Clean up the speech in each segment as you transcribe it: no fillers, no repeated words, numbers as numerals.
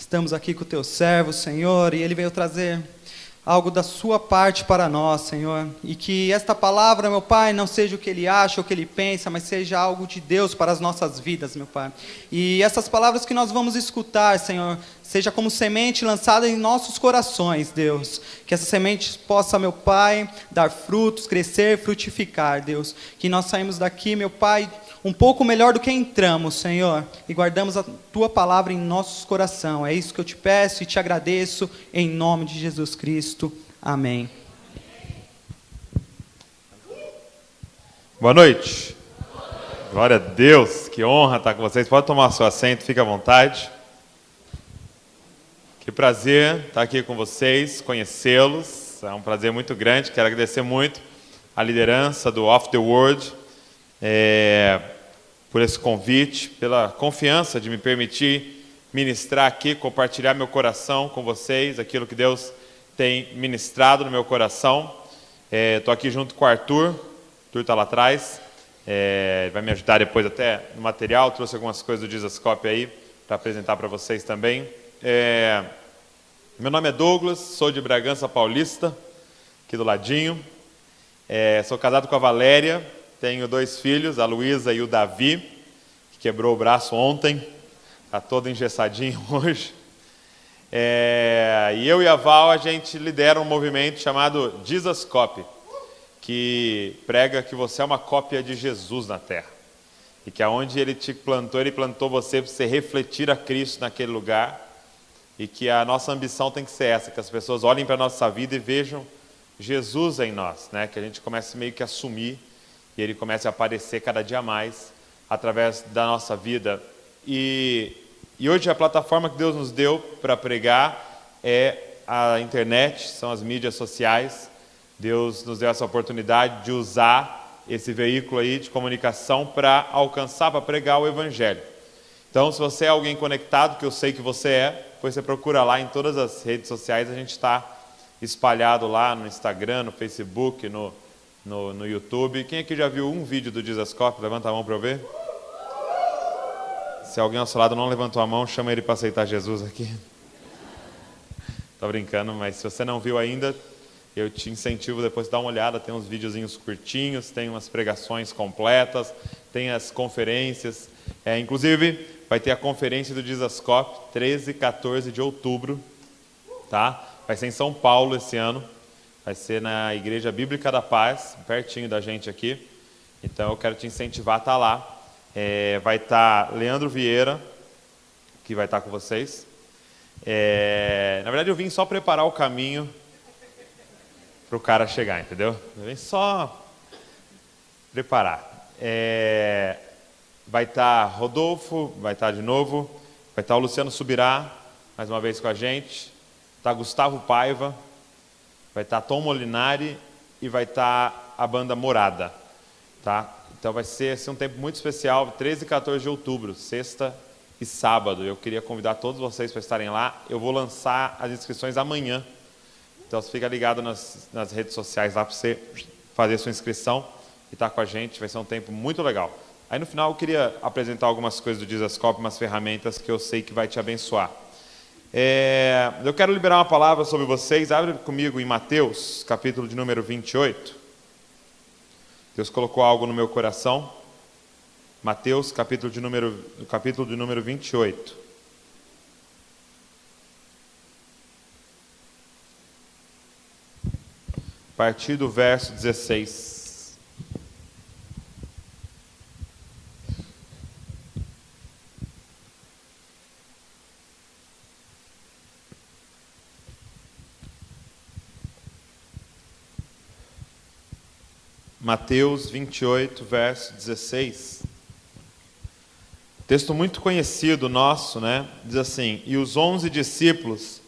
Estamos aqui com o teu servo, Senhor, e ele veio trazer algo da sua parte para nós, Senhor. E que esta palavra, meu Pai, não seja o que ele acha, o que ele pensa, mas seja algo de Deus para as nossas vidas, meu Pai. E essas palavras que nós vamos escutar, Senhor, seja como semente lançada em nossos corações, Deus. Que essa semente possa, meu Pai, dar frutos, crescer, frutificar, Deus. Que nós saímos daqui, meu Pai, um pouco melhor do que entramos, Senhor, e guardamos a Tua palavra em nossos corações. É isso que eu te peço e te agradeço, em nome de Jesus Cristo. Amém. Boa noite. Glória a Deus, que honra estar com vocês. Pode tomar seu assento, fique à vontade. Que prazer estar aqui com vocês, conhecê-los. É um prazer muito grande. Quero agradecer muito a liderança do Off the World, por esse convite, pela confiança de me permitir ministrar aqui, compartilhar meu coração com vocês, aquilo que Deus tem ministrado no meu coração. Estou aqui junto com o Arthur está lá atrás, vai me ajudar depois até no material, trouxe algumas coisas do Jesuscope aí, para apresentar para vocês também. Meu nome é Douglas, sou de Bragança Paulista, aqui do ladinho. Sou casado com a Valéria, tenho 2 filhos, a Luísa e o Davi, que quebrou o braço ontem, está todo engessadinho hoje. E eu e a Val, a gente lidera um movimento chamado Jesuscope, que prega que você é uma cópia de Jesus na Terra. E que aonde Ele te plantou, Ele plantou você para você refletir a Cristo naquele lugar. E que a nossa ambição tem que ser essa, que as pessoas olhem para a nossa vida e vejam Jesus em nós, né? Que a gente comece meio que a assumir e Ele comece a aparecer cada dia mais através da nossa vida. E hoje a plataforma que Deus nos deu para pregar é a internet, são as mídias sociais. Deus nos deu essa oportunidade de usar esse veículo aí de comunicação para alcançar, para pregar o Evangelho. Então, se você é alguém conectado, que eu sei que você é, depois você procura lá em todas as redes sociais, a gente está espalhado lá no Instagram, no Facebook, no YouTube. Quem aqui já viu um vídeo do Jesuscope? Levanta a mão para eu ver. Se alguém ao seu lado não levantou a mão, chama ele para aceitar Jesus aqui. Estou brincando, mas se você não viu ainda, eu te incentivo depois a dar uma olhada. Tem uns videozinhos curtinhos, tem umas pregações completas, tem as conferências. Inclusive, vai ter a conferência do Jesuscope, 13 e 14 de outubro. Tá? Vai ser em São Paulo esse ano. Vai ser na Igreja Bíblica da Paz, pertinho da gente aqui. Então eu quero te incentivar a estar lá. Vai estar Leandro Vieira, que vai estar com vocês. Na verdade eu vim só preparar o caminho para o cara chegar, entendeu? Eu vim só preparar. Vai estar Rodolfo, vai estar de novo. Vai estar o Luciano Subirá, mais uma vez com a gente. Está Gustavo Paiva, vai estar Tom Molinari e vai estar a banda Morada, tá? Então vai ser um tempo muito especial, 13 e 14 de outubro, sexta e sábado. Eu queria convidar todos vocês para estarem lá. Eu vou lançar as inscrições amanhã, então você fica ligado nas redes sociais lá para você fazer sua inscrição e estar com a gente. Vai ser um tempo muito legal. Aí no final eu queria apresentar algumas coisas do Jesuscope, umas ferramentas que eu sei que vai te abençoar. Eu quero liberar uma palavra sobre vocês. Abre comigo em Mateus, capítulo de número 28. Deus colocou algo no meu coração. Mateus, capítulo de número 28. A partir do verso 16. Mateus 28, verso 16. Texto muito conhecido nosso, né? Diz assim: E os 11 discípulos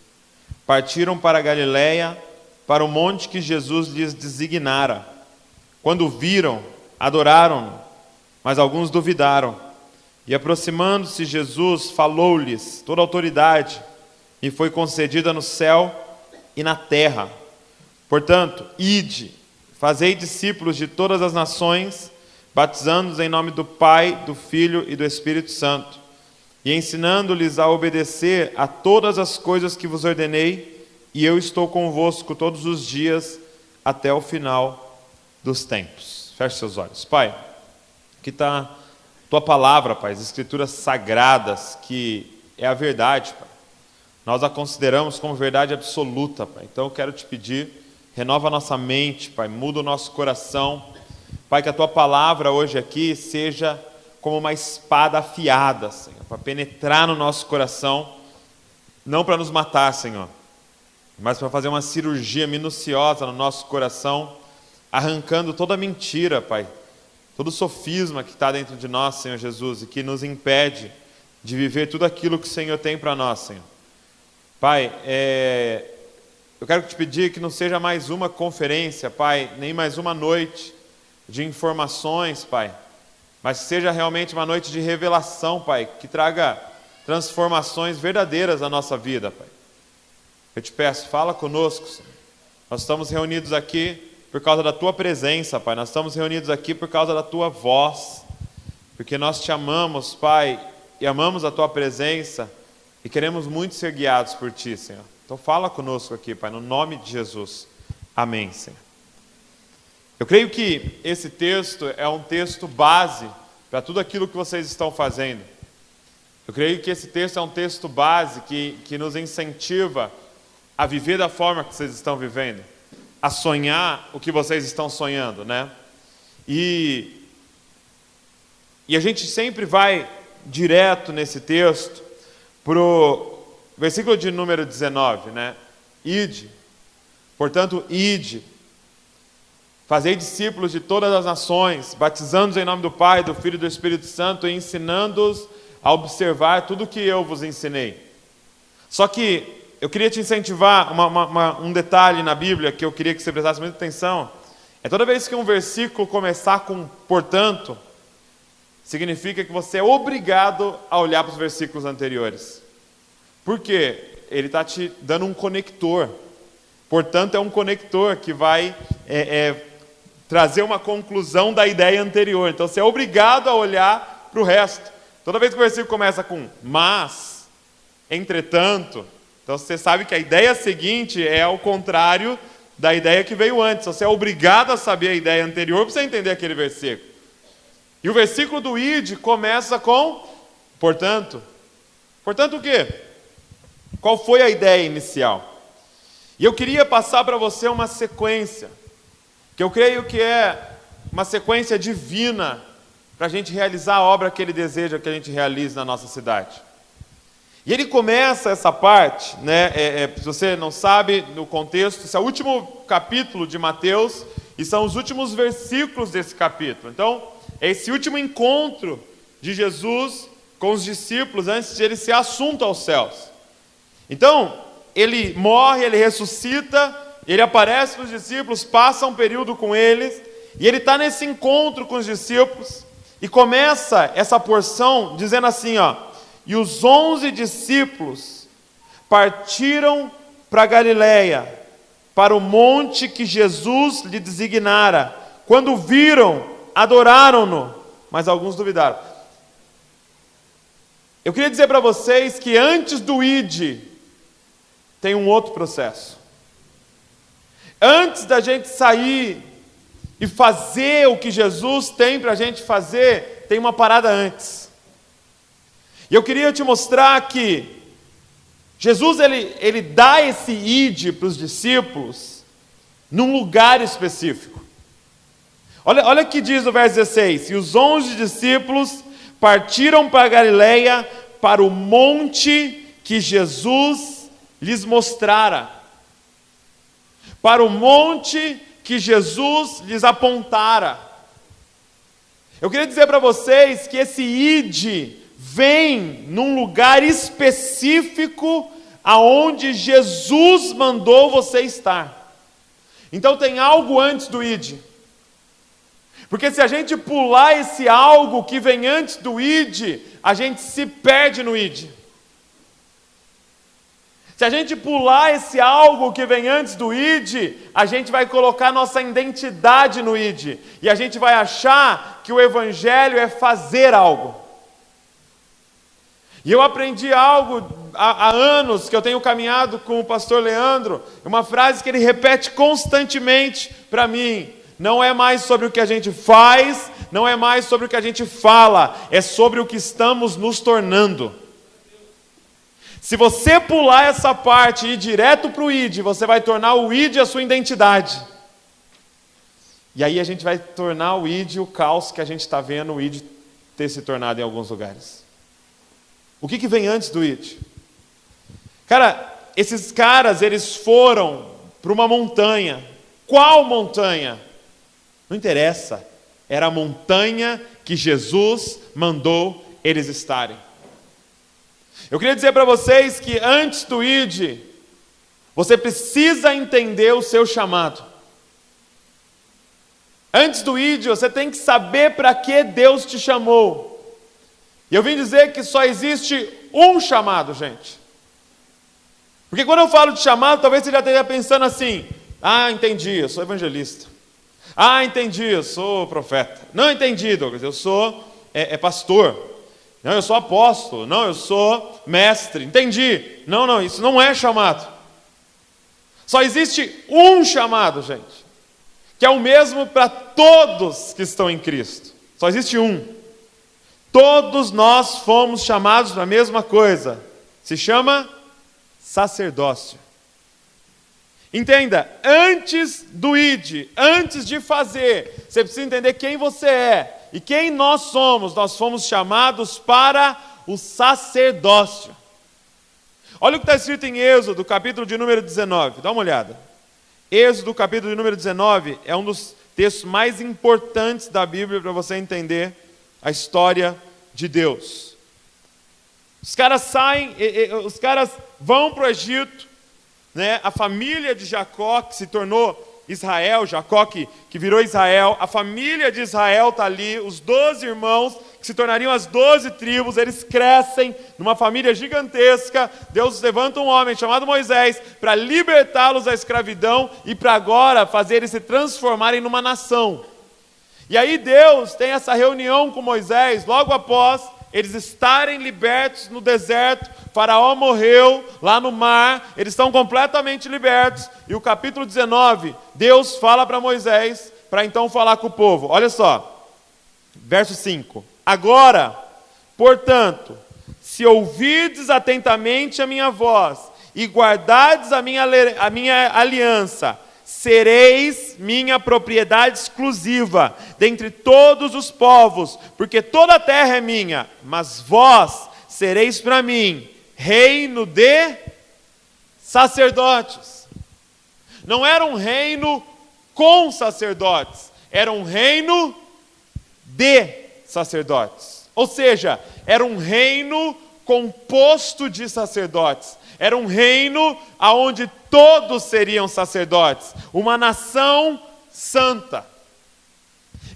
partiram para a Galiléia, para o monte que Jesus lhes designara. Quando o viram, adoraram-no, mas alguns duvidaram. E aproximando-se Jesus, falou-lhes: Toda autoridade me foi concedida no céu e na terra. Portanto, ide, fazei discípulos de todas as nações, batizando-os em nome do Pai, do Filho e do Espírito Santo, e ensinando-lhes a obedecer a todas as coisas que vos ordenei, e eu estou convosco todos os dias até o final dos tempos. Feche seus olhos. Pai, aqui está Tua palavra, Pai, as escrituras sagradas, que é a verdade, Pai. Nós a consideramos como verdade absoluta, Pai. Então eu quero te pedir, renova a nossa mente, Pai, muda o nosso coração. Pai, que a Tua palavra hoje aqui seja como uma espada afiada, Senhor, para penetrar no nosso coração, não para nos matar, Senhor, mas para fazer uma cirurgia minuciosa no nosso coração, arrancando toda mentira, Pai, todo sofisma que está dentro de nós, Senhor Jesus, e que nos impede de viver tudo aquilo que o Senhor tem para nós, Senhor. Pai, eu quero te pedir que não seja mais uma conferência, Pai, nem mais uma noite de informações, Pai, mas que seja realmente uma noite de revelação, Pai, que traga transformações verdadeiras na nossa vida, Pai. Eu te peço, fala conosco, Senhor. Nós estamos reunidos aqui por causa da Tua presença, Pai. Nós estamos reunidos aqui por causa da Tua voz, porque nós te amamos, Pai, e amamos a Tua presença e queremos muito ser guiados por Ti, Senhor. Então fala conosco aqui, Pai, no nome de Jesus. Amém, Senhor. Eu creio que esse texto é um texto base para tudo aquilo que vocês estão fazendo. Eu creio que esse texto é um texto base que nos incentiva a viver da forma que vocês estão vivendo, a sonhar o que vocês estão sonhando, né? E a gente sempre vai direto nesse texto para o versículo de número 19, né? Ide, portanto, ide, fazei discípulos de todas as nações, batizando-os em nome do Pai, do Filho e do Espírito Santo e ensinando-os a observar tudo o que eu vos ensinei. Só que eu queria te incentivar um detalhe na Bíblia que eu queria que você prestasse muita atenção. É toda vez que um versículo começar com portanto, significa que você é obrigado a olhar para os versículos anteriores. Por quê? Ele está te dando um conector. Portanto, é um conector que vai trazer uma conclusão da ideia anterior. Então, você é obrigado a olhar para o resto. Toda vez que o versículo começa com mas, entretanto, então você sabe que a ideia seguinte é ao contrário da ideia que veio antes. Você é obrigado a saber a ideia anterior para você entender aquele versículo. E o versículo do id começa com portanto. Portanto o quê? Qual foi a ideia inicial? E eu queria passar para você uma sequência, que eu creio que é uma sequência divina para a gente realizar a obra que Ele deseja que a gente realize na nossa cidade. E ele começa essa parte, né? Se você não sabe, no contexto, esse é o último capítulo de Mateus e são os últimos versículos desse capítulo. Então, é esse último encontro de Jesus com os discípulos antes de ele ser assunto aos céus. Então, ele morre, ele ressuscita, ele aparece para os discípulos, passa um período com eles, e ele está nesse encontro com os discípulos, e começa essa porção dizendo assim, ó, e os 11 discípulos partiram para Galiléia, para o monte que Jesus lhe designara. Quando viram, adoraram-no, mas alguns duvidaram. Eu queria dizer para vocês que antes do id, tem um outro processo. Antes da gente sair e fazer o que Jesus tem para a gente fazer, tem uma parada antes. E eu queria te mostrar que Jesus ele dá esse id para os discípulos num lugar específico. Olha o que diz o verso 16. E os 11 discípulos partiram para Galiléia, para o monte que Jesus lhes mostrara. Para o monte que Jesus lhes apontara. Eu queria dizer para vocês que esse id vem num lugar específico aonde Jesus mandou você estar. Então tem algo antes do id. Porque se a gente pular esse algo que vem antes do id, a gente se perde no id. Se a gente pular esse algo que vem antes do id, a gente vai colocar nossa identidade no id. E a gente vai achar que o evangelho é fazer algo. E eu aprendi algo há anos que eu tenho caminhado com o pastor Leandro, uma frase que ele repete constantemente para mim: não é mais sobre o que a gente faz, não é mais sobre o que a gente fala, é sobre o que estamos nos tornando. Se você pular essa parte e ir direto para o ID, você vai tornar o ID a sua identidade. E aí a gente vai tornar o ID o caos que a gente está vendo o ID ter se tornado em alguns lugares. O que vem antes do ID? Cara, esses caras, eles foram para uma montanha. Qual montanha? Não interessa. Era a montanha que Jesus mandou eles estarem. Eu queria dizer para vocês que antes do ID, você precisa entender o seu chamado. Antes do ID, você tem que saber para que Deus te chamou. E eu vim dizer que só existe um chamado, gente. Porque quando eu falo de chamado, talvez você já esteja pensando assim: ah, entendi, eu sou evangelista. Ah, entendi, eu sou profeta. Não entendi, Douglas, eu sou pastor. Não, eu sou apóstolo. Não, eu sou mestre. Entendi. Não, isso não é chamado. Só existe um chamado, gente, que é o mesmo para todos que estão em Cristo. Só existe um. Todos nós fomos chamados para a mesma coisa. Se chama sacerdócio. Entenda, antes do ID, antes de fazer, você precisa entender quem você é e quem nós somos. Nós fomos chamados para o sacerdócio. Olha o que está escrito em Êxodo, capítulo de número 19. Dá uma olhada. Êxodo, capítulo de número 19, é um dos textos mais importantes da Bíblia para você entender a história de Deus. Os caras saem, os caras vão para o Egito, né? A família de Jacó, que se tornou Israel, Jacó que virou Israel, a família de Israel está ali, os 12 irmãos, que se tornariam as 12 tribos, eles crescem numa família gigantesca. Deus levanta um homem chamado Moisés para libertá-los da escravidão e para agora fazer eles se transformarem numa nação. E aí Deus tem essa reunião com Moisés, logo após eles estarem libertos no deserto. Faraó morreu lá no mar, eles estão completamente libertos. E o capítulo 19, Deus fala para Moisés, para então falar com o povo. Olha só, verso 5. Agora, portanto, se ouvirdes atentamente a minha voz e guardardes a minha aliança, sereis minha propriedade exclusiva dentre todos os povos, porque toda a terra é minha, mas vós sereis para mim reino de sacerdotes. Não era um reino com sacerdotes, era um reino de sacerdotes. Ou seja, era um reino composto de sacerdotes. Era um reino onde todos seriam sacerdotes, uma nação santa.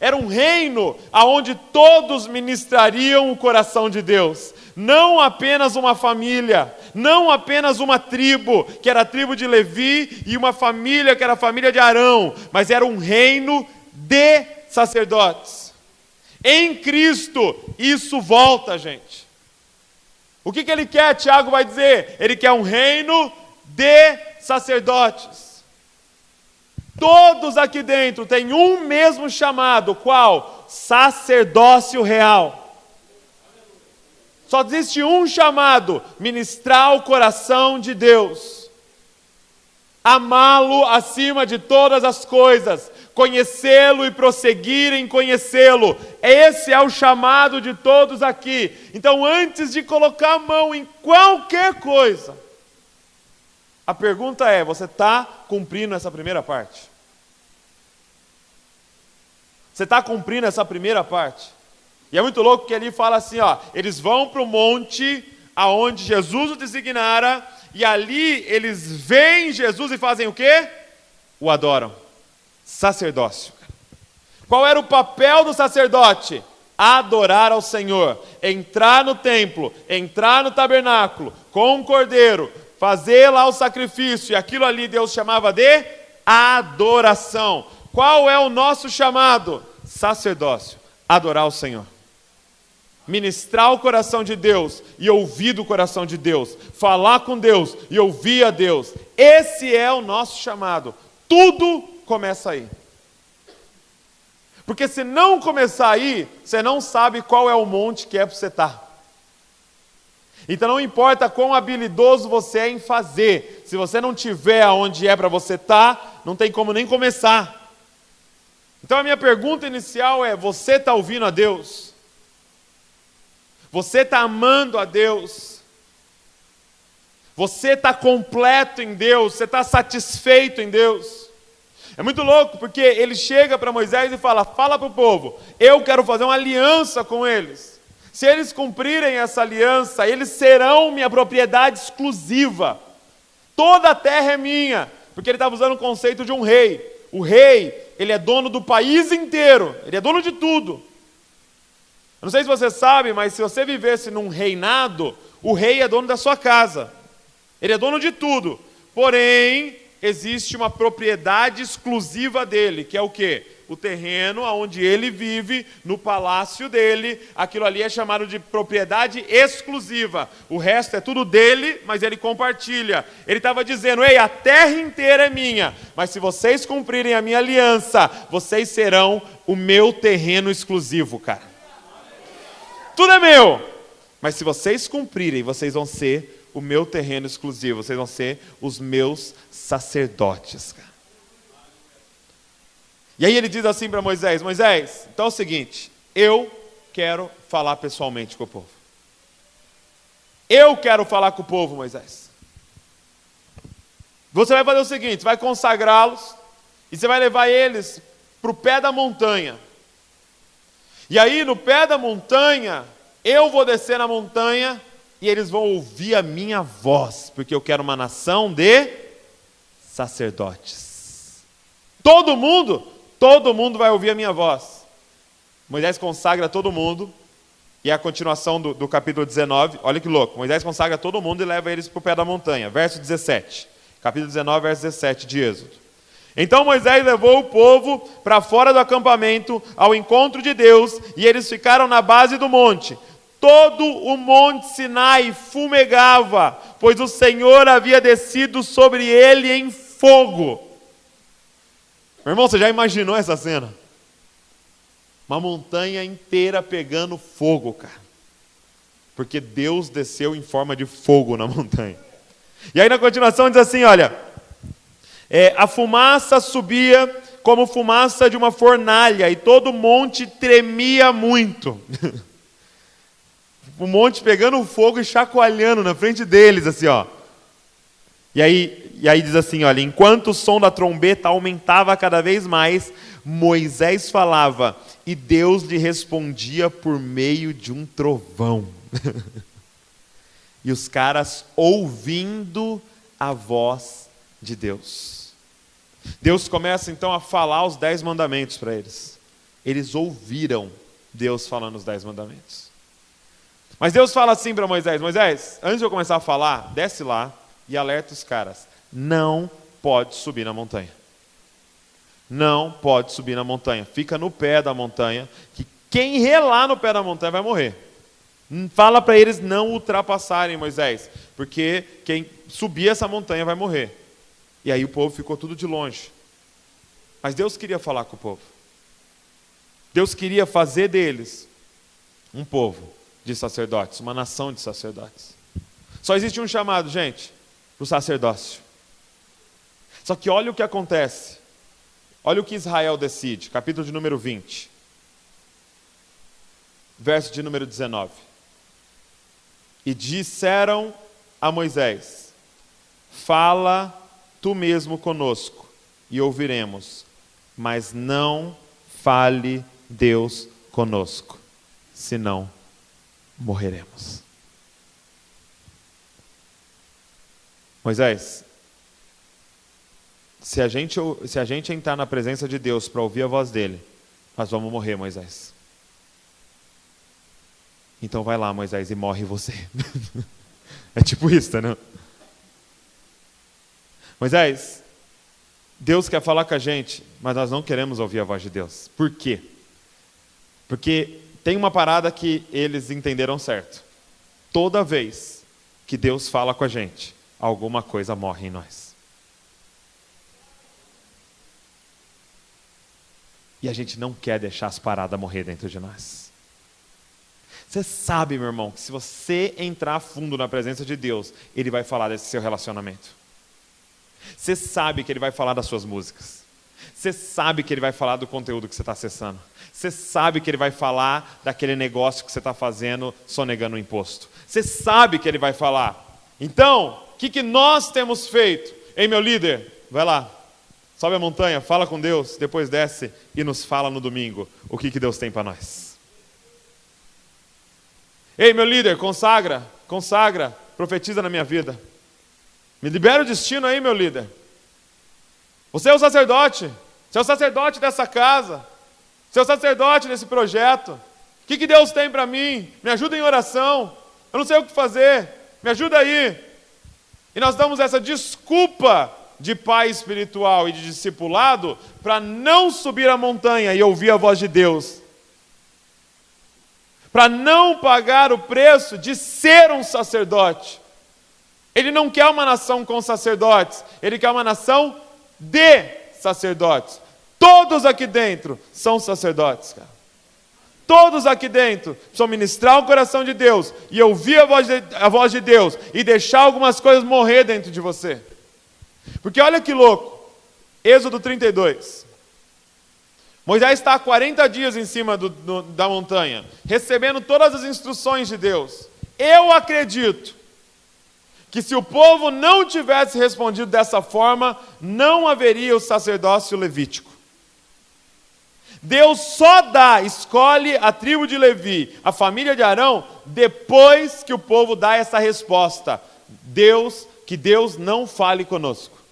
Era um reino onde todos ministrariam o coração de Deus. Não apenas uma família, não apenas uma tribo, que era a tribo de Levi, e uma família, que era a família de Arão, mas era um reino de sacerdotes. Em Cristo, isso volta, gente. O que ele quer, Tiago vai dizer? Ele quer um reino de sacerdotes. Todos aqui dentro têm um mesmo chamado, qual? Sacerdócio real. Só existe um chamado: ministrar o coração de Deus, amá-lo acima de todas as coisas, conhecê-lo e prosseguir em conhecê-lo. Esse é o chamado de todos aqui. Então, antes de colocar a mão em qualquer coisa, a pergunta é: você está cumprindo essa primeira parte? Você está cumprindo essa primeira parte? E é muito louco que ele fala assim, ó, eles vão para o monte aonde Jesus o designara, e ali eles veem Jesus e fazem o quê? O adoram. Sacerdócio. Qual era o papel do sacerdote? Adorar ao Senhor, entrar no templo, entrar no tabernáculo com um cordeiro, fazer lá o sacrifício, e aquilo ali Deus chamava de adoração. Qual é o nosso chamado? Sacerdócio, adorar o Senhor. ministrar o coração de Deus e ouvir do coração de Deus, falar com Deus e ouvir a Deus. Esse é o nosso chamado. Tudo começa aí. Porque se não começar aí, você não sabe qual é o monte que é para você estar. Então não importa quão habilidoso você é em fazer, se você não tiver aonde é para você estar, não tem como nem começar. Então a minha pergunta inicial é: você está ouvindo a Deus? Você está amando a Deus? Você está completo em Deus? Você está satisfeito em Deus? É muito louco, porque ele chega para Moisés e fala para o povo, eu quero fazer uma aliança com eles. Se eles cumprirem essa aliança, eles serão minha propriedade exclusiva. Toda a terra é minha, porque ele estava usando o conceito de um rei. O rei, ele é dono do país inteiro, ele é dono de tudo. Eu não sei se você sabe, mas se você vivesse num reinado, o rei é dono da sua casa. Ele é dono de tudo. Porém, existe uma propriedade exclusiva dele, que é o quê? O terreno onde ele vive, no palácio dele. Aquilo ali é chamado de propriedade exclusiva. O resto é tudo dele, mas ele compartilha. Ele estava dizendo, ei, a terra inteira é minha, mas se vocês cumprirem a minha aliança, vocês serão o meu terreno exclusivo, cara. Tudo é meu, mas se vocês cumprirem, vocês vão ser o meu terreno exclusivo, vocês vão ser os meus sacerdotes, cara. E aí ele diz assim para Moisés, Moisés, então é o seguinte, eu quero falar pessoalmente com o povo. Eu quero falar com o povo, Moisés. Você vai fazer o seguinte, você vai consagrá-los e você vai levar eles para o pé da montanha. E aí no pé da montanha, eu vou descer na montanha e eles vão ouvir a minha voz, porque eu quero uma nação de sacerdotes. Todo mundo vai ouvir a minha voz. Moisés consagra todo mundo, e é a continuação do capítulo 19, olha que louco, Moisés consagra todo mundo e leva eles para o pé da montanha, verso 17, capítulo 19, verso 17 de Êxodo. Então Moisés levou o povo para fora do acampamento, ao encontro de Deus, e eles ficaram na base do monte. Todo o monte Sinai fumegava, pois o Senhor havia descido sobre ele em fogo. Meu irmão, você já imaginou essa cena? Uma montanha inteira pegando fogo, cara. Porque Deus desceu em forma de fogo na montanha. E aí na continuação diz assim, olha, a fumaça subia como fumaça de uma fornalha, e todo o monte tremia muito. O monte pegando fogo e chacoalhando na frente deles, assim, ó. E aí diz assim, olha, enquanto o som da trombeta aumentava cada vez mais, Moisés falava, e Deus lhe respondia por meio de um trovão. E os caras ouvindo a voz de Deus. Deus começa então a falar os 10 mandamentos para eles. Eles ouviram Deus falando os 10 mandamentos. Mas Deus fala assim para Moisés, Moisés, antes de eu começar a falar, desce lá e alerta os caras. Não pode subir na montanha. Não pode subir na montanha. Fica no pé da montanha, que quem relar no pé da montanha vai morrer. Fala para eles não ultrapassarem, Moisés, porque quem subir essa montanha vai morrer. E aí o povo ficou tudo de longe. Mas Deus queria falar com o povo. Deus queria fazer deles um povo de sacerdotes, uma nação de sacerdotes. Só existe um chamado, gente, para o sacerdócio. Só que olha o que acontece. Olha o que Israel decide, capítulo de número 20. Verso de número 19. E disseram a Moisés, fala tu mesmo conosco, e ouviremos, mas não fale Deus conosco, senão morreremos. Moisés, se a gente entrar na presença de Deus para ouvir a voz dele, nós vamos morrer, Moisés. Então vai lá, Moisés, e morre você. É tipo isso, né? Moisés, Deus quer falar com a gente, mas nós não queremos ouvir a voz de Deus. Por quê? Porque tem uma parada que eles entenderam certo. Toda vez que Deus fala com a gente, alguma coisa morre em nós. E a gente não quer deixar as paradas morrer dentro de nós. Você sabe, meu irmão, que se você entrar fundo na presença de Deus, Ele vai falar desse seu relacionamento. Você sabe que Ele vai falar das suas músicas. Você sabe que Ele vai falar do conteúdo que você está acessando. Você sabe que Ele vai falar daquele negócio que você está fazendo, sonegando o imposto. Você sabe que Ele vai falar. Então, o que nós temos feito? Ei, meu líder, vai lá, sobe a montanha, fala com Deus, depois desce e nos fala no domingo o que Deus tem para nós. Ei, meu líder, consagra, profetiza na minha vida. Me libera o destino aí, meu líder. Você é o sacerdote, você é o sacerdote dessa casa, você é o sacerdote desse projeto. O que Deus tem para mim? Me ajuda em oração, eu não sei o que fazer, me ajuda aí. E nós damos essa desculpa de pai espiritual e de discipulado para não subir a montanha e ouvir a voz de Deus. Para não pagar o preço de ser um sacerdote. Ele não quer uma nação com sacerdotes, ele quer uma nação de sacerdotes. Todos aqui dentro são sacerdotes, cara. Todos aqui dentro precisam ministrar o coração de Deus e ouvir a voz de Deus e deixar algumas coisas morrer dentro de você. Porque olha que louco, Êxodo 32. Moisés está há 40 dias em cima da montanha, recebendo todas as instruções de Deus. Eu acredito que se o povo não tivesse respondido dessa forma, não haveria o sacerdócio levítico. Deus só escolhe a tribo de Levi, a família de Arão, depois que o povo dá essa resposta. Que Deus não fale conosco.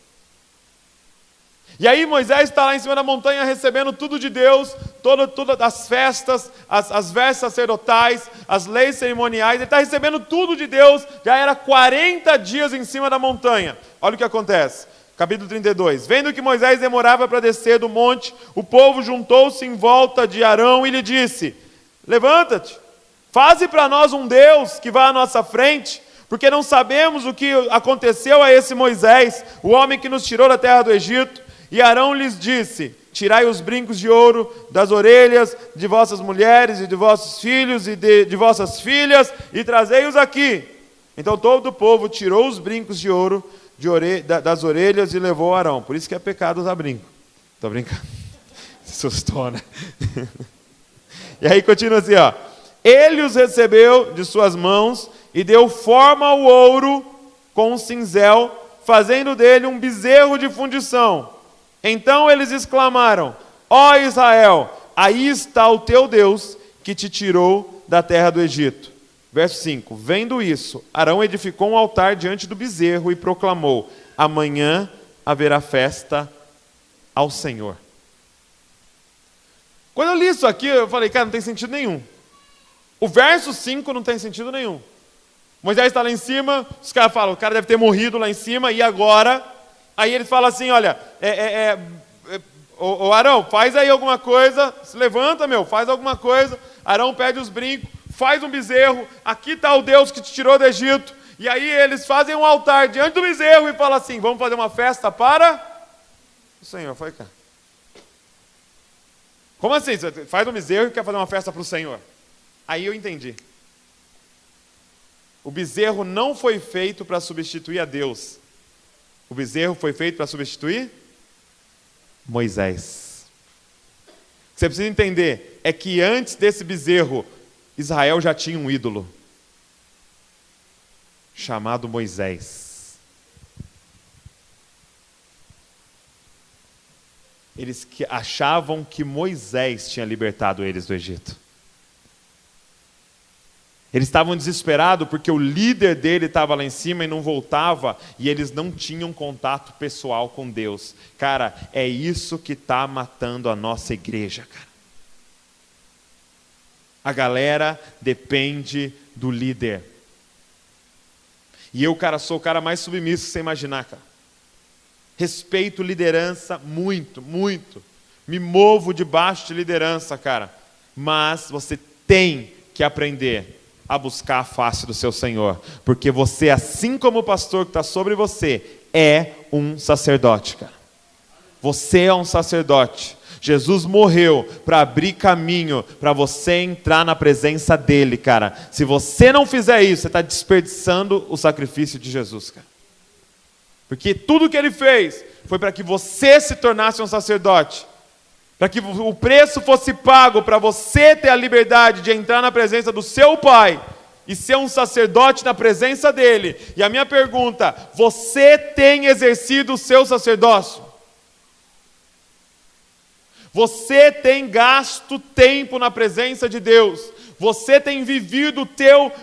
E aí Moisés está lá em cima da montanha recebendo tudo de Deus, todas as festas, as vestes sacerdotais, as leis cerimoniais, ele está recebendo tudo de Deus, já era 40 dias em cima da montanha. Olha o que acontece. Capítulo 32. Vendo que Moisés demorava para descer do monte, o povo juntou-se em volta de Arão e lhe disse: levanta-te, faze para nós um Deus que vá à nossa frente, porque não sabemos o que aconteceu a esse Moisés, o homem que nos tirou da terra do Egito. E Arão lhes disse: tirai os brincos de ouro das orelhas de vossas mulheres e de vossos filhos e de vossas filhas e trazei-os aqui. Então todo o povo tirou os brincos de ouro das orelhas e levou Arão. Por isso que é pecado usar brinco. Estou brincando. Se assustou, né? E aí continua assim, ó. Ele os recebeu de suas mãos e deu forma ao ouro com um cinzel, fazendo dele um bezerro de fundição. Então eles exclamaram: ó Israel, aí está o teu Deus que te tirou da terra do Egito. Verso 5, vendo isso, Arão edificou um altar diante do bezerro e proclamou: amanhã haverá festa ao Senhor. Quando eu li isso aqui, eu falei, cara, não tem sentido nenhum. O verso 5 não tem sentido nenhum. Moisés está lá em cima, os caras falam, o cara deve ter morrido lá em cima, e agora? Aí eles falam assim, olha, ô Arão, faz aí alguma coisa, se levanta, faz alguma coisa. Arão pede os brincos, faz um bezerro, aqui está o Deus que te tirou do Egito. E aí eles fazem um altar diante do bezerro e falam assim, vamos fazer uma festa para o Senhor. Foi, cara. Como assim? Você faz um bezerro e quer fazer uma festa para o Senhor? Aí eu entendi. O bezerro não foi feito para substituir a Deus. O bezerro foi feito para substituir Moisés. O que você precisa entender é que antes desse bezerro, Israel já tinha um ídolo chamado Moisés. Eles achavam que Moisés tinha libertado eles do Egito. Eles estavam desesperados porque o líder dele estava lá em cima e não voltava, e eles não tinham contato pessoal com Deus. Cara, é isso que está matando a nossa igreja, cara. A galera depende do líder. E eu, cara, sou o cara mais submisso que você imaginar, cara. Respeito liderança muito, muito. Me movo debaixo de liderança, cara. Mas você tem que aprender a buscar a face do seu Senhor, porque você, assim como o pastor que está sobre você, é um sacerdote, cara. Você é um sacerdote. Jesus morreu para abrir caminho para você entrar na presença dele, cara. Se você não fizer isso, você está desperdiçando o sacrifício de Jesus, cara. Porque tudo que ele fez foi para que você se tornasse um sacerdote, para que o preço fosse pago para você ter a liberdade de entrar na presença do seu Pai e ser um sacerdote na presença dele. E a minha pergunta: você tem exercido o seu sacerdócio? Você tem gasto tempo na presença de Deus? Você tem vivido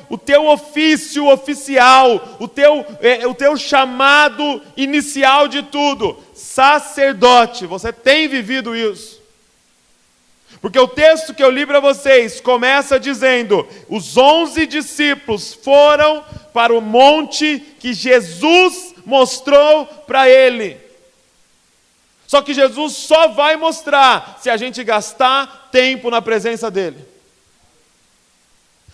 o teu ofício oficial, o teu chamado inicial de tudo, sacerdote? Você tem vivido isso? Porque o texto que eu li para vocês começa dizendo: os 11 discípulos foram para o monte que Jesus mostrou para ele. Só que Jesus só vai mostrar se a gente gastar tempo na presença dele.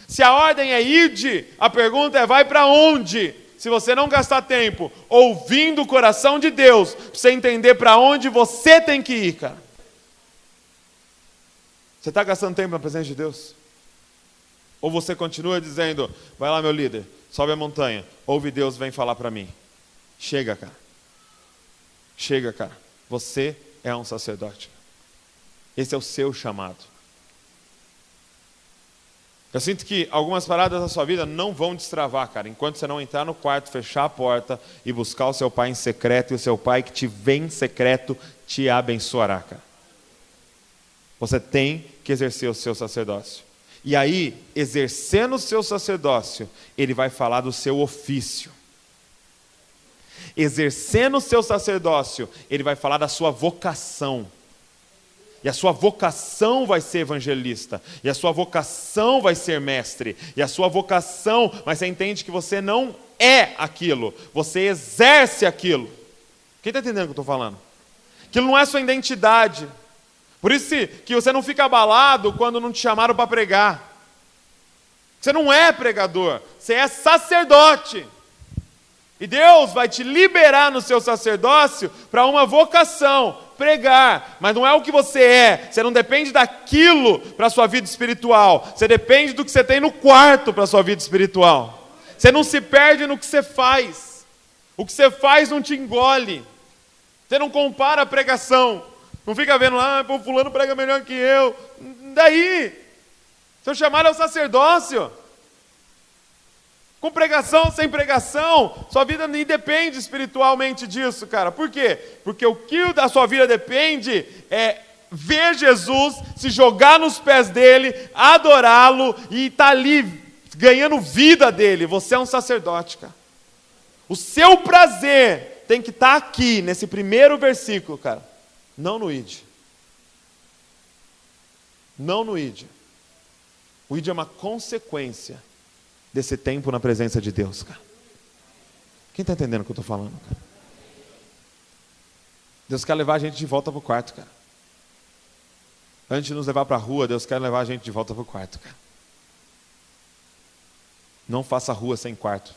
Se a ordem é ide, a pergunta é vai para onde? Se você não gastar tempo ouvindo o coração de Deus, para você entender para onde você tem que ir, cara. Você está gastando tempo na presença de Deus? Ou você continua dizendo: vai lá, meu líder, sobe a montanha, ouve Deus, vem falar para mim. Chega, cara. Chega, cara. Você é um sacerdote. Esse é o seu chamado. Eu sinto que algumas paradas da sua vida não vão destravar, cara, enquanto você não entrar no quarto, fechar a porta e buscar o seu Pai em secreto, e o seu Pai que te vê em secreto te abençoará, cara. Você tem que exercer o seu sacerdócio. E aí, exercendo o seu sacerdócio, ele vai falar do seu ofício. Exercendo o seu sacerdócio, ele vai falar da sua vocação. E a sua vocação vai ser evangelista. E a sua vocação vai ser mestre. E a sua vocação, mas você entende que você não é aquilo, você exerce aquilo. Quem está entendendo o que eu estou falando? Aquilo não é sua identidade. Por isso que você não fica abalado quando não te chamaram para pregar. Você não é pregador, você é sacerdote. E Deus vai te liberar no seu sacerdócio para uma vocação, pregar. Mas não é o que você é. Você não depende daquilo para a sua vida espiritual. Você depende do que você tem no quarto para a sua vida espiritual. Você não se perde no que você faz. O que você faz não te engole. Você não compara a pregação. Não fica vendo lá, pô, fulano prega melhor que eu. Daí, seu chamado é o sacerdócio. Com pregação, sem pregação, sua vida nem depende espiritualmente disso, cara. Por quê? Porque o que da sua vida depende é ver Jesus, se jogar nos pés dele, adorá-lo e estar ali ganhando vida dele. Você é um sacerdote, cara. O seu prazer tem que estar aqui, nesse primeiro versículo, cara. Não no id. Não no id. O id é uma consequência desse tempo na presença de Deus, cara. Quem está entendendo o que eu estou falando, cara? Deus quer levar a gente de volta para o quarto, cara. Antes de nos levar para a rua, Deus quer levar a gente de volta para o quarto, cara. Não faça rua sem quarto.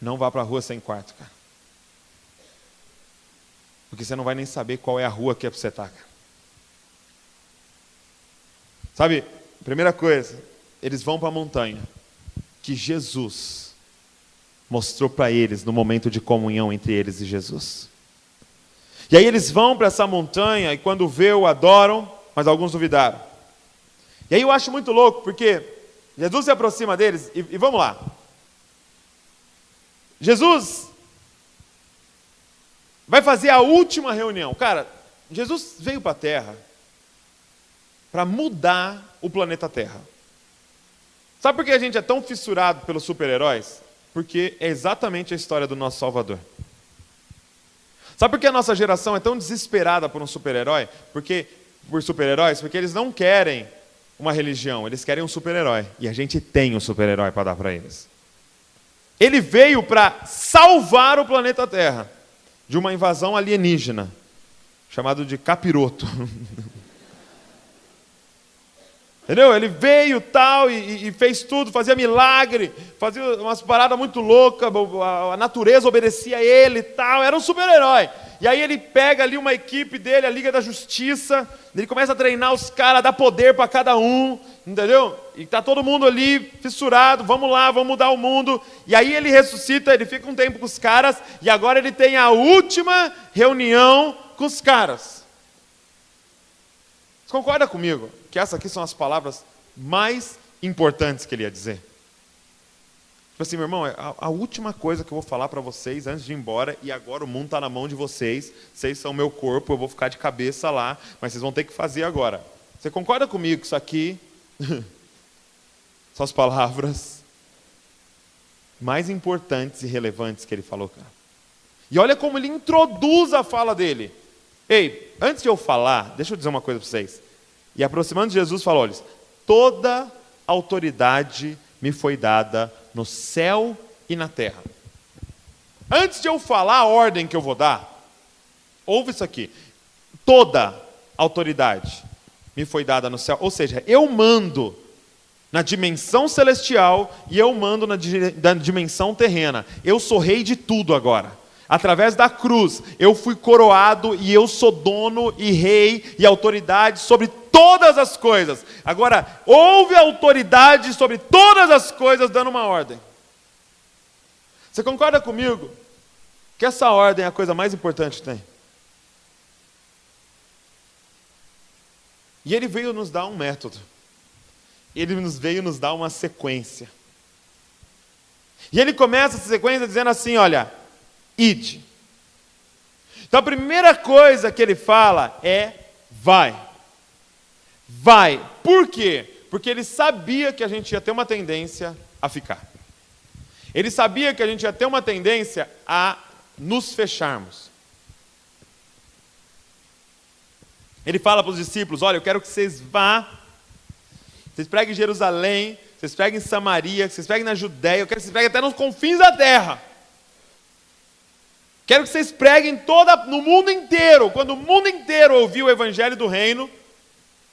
Não vá para a rua sem quarto, cara. Porque você não vai nem saber qual é a rua que é para você estar, cara. Sabe, primeira coisa, eles vão para a montanha que Jesus mostrou para eles no momento de comunhão entre eles e Jesus. E aí eles vão para essa montanha e quando vê o adoram, mas alguns duvidaram. E aí eu acho muito louco, porque Jesus se aproxima deles e vamos lá. Jesus vai fazer a última reunião. Cara, Jesus veio para a Terra para mudar o planeta Terra. Sabe por que a gente é tão fissurado pelos super-heróis? Porque é exatamente a história do nosso Salvador. Sabe por que a nossa geração é tão desesperada por um super-herói? Por super-heróis? Porque eles não querem uma religião, eles querem um super-herói. E a gente tem um super-herói para dar para eles. Ele veio para salvar o planeta Terra de uma invasão alienígena, chamado de capiroto. Entendeu? Ele veio tal e fez tudo, fazia milagre, fazia umas paradas muito loucas, a natureza obedecia a ele e tal, era um super-herói. E aí ele pega ali uma equipe dele, a Liga da Justiça, ele começa a treinar os caras, dá poder para cada um, entendeu? E tá todo mundo ali fissurado, vamos lá, vamos mudar o mundo. E aí ele ressuscita, ele fica um tempo com os caras, e agora ele tem a última reunião com os caras. Você concorda comigo que essas aqui são as palavras mais importantes que ele ia dizer? Tipo assim, meu irmão, a última coisa que eu vou falar para vocês antes de ir embora, e agora o mundo está na mão de vocês, vocês são meu corpo, eu vou ficar de cabeça lá, mas vocês vão ter que fazer agora. Você concorda comigo que isso aqui são as palavras mais importantes e relevantes que ele falou, cara? E olha como ele introduz a fala dele. Ei, antes de eu falar, deixa eu dizer uma coisa para vocês. E aproximando de Jesus, falou-lhes: toda autoridade me foi dada no céu e na terra. Antes de eu falar a ordem que eu vou dar, ouve isso aqui. Toda autoridade me foi dada no céu. Ou seja, eu mando na dimensão celestial e eu mando na dimensão terrena. Eu sou rei de tudo agora. Através da cruz, eu fui coroado e eu sou dono e rei e autoridade sobre todas as coisas. Agora, houve autoridade sobre todas as coisas dando uma ordem. Você concorda comigo que essa ordem é a coisa mais importante que tem? E ele veio nos dar um método. Ele veio nos dar uma sequência. E ele começa essa sequência dizendo assim, olha: ide. Então a primeira coisa que ele fala é vai. Vai. Por quê? Porque ele sabia que a gente ia ter uma tendência a ficar. Ele sabia que a gente ia ter uma tendência a nos fecharmos. Ele fala para os discípulos: olha, eu quero que vocês vá, vocês preguem em Jerusalém, vocês preguem em Samaria, vocês preguem na Judéia, eu quero que vocês preguem até nos confins da terra. Quero que vocês preguem no mundo inteiro. Quando o mundo inteiro ouvir o evangelho do reino,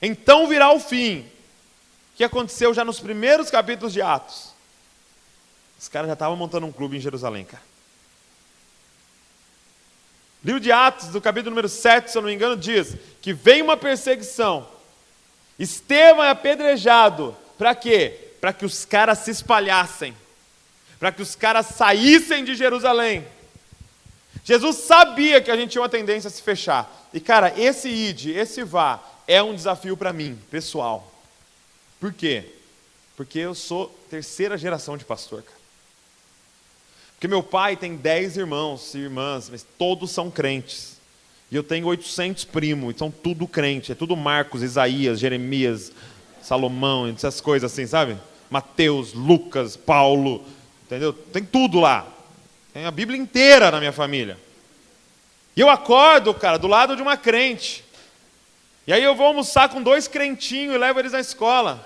então virá o fim. O que aconteceu já nos primeiros capítulos de Atos? Os caras já estavam montando um clube em Jerusalém, cara. O livro de Atos, do capítulo número 7, se eu não me engano, diz que vem uma perseguição. Estevão é apedrejado. Para quê? Para que os caras se espalhassem. Para que os caras saíssem de Jerusalém. Jesus sabia que a gente tinha uma tendência a se fechar. E cara, esse ide, esse vá, é um desafio para mim, pessoal. Por quê? Porque eu sou terceira geração de pastor, cara. Porque meu pai tem 10 irmãos e irmãs, mas todos são crentes. E eu tenho 800 primos, e são tudo crente. É tudo Marcos, Isaías, Jeremias, Salomão, essas coisas assim, sabe? Mateus, Lucas, Paulo, entendeu? Tem tudo lá. Tem a Bíblia inteira na minha família. E eu acordo, cara, do lado de uma crente. E aí eu vou almoçar com 2 crentinhos e levo eles na escola.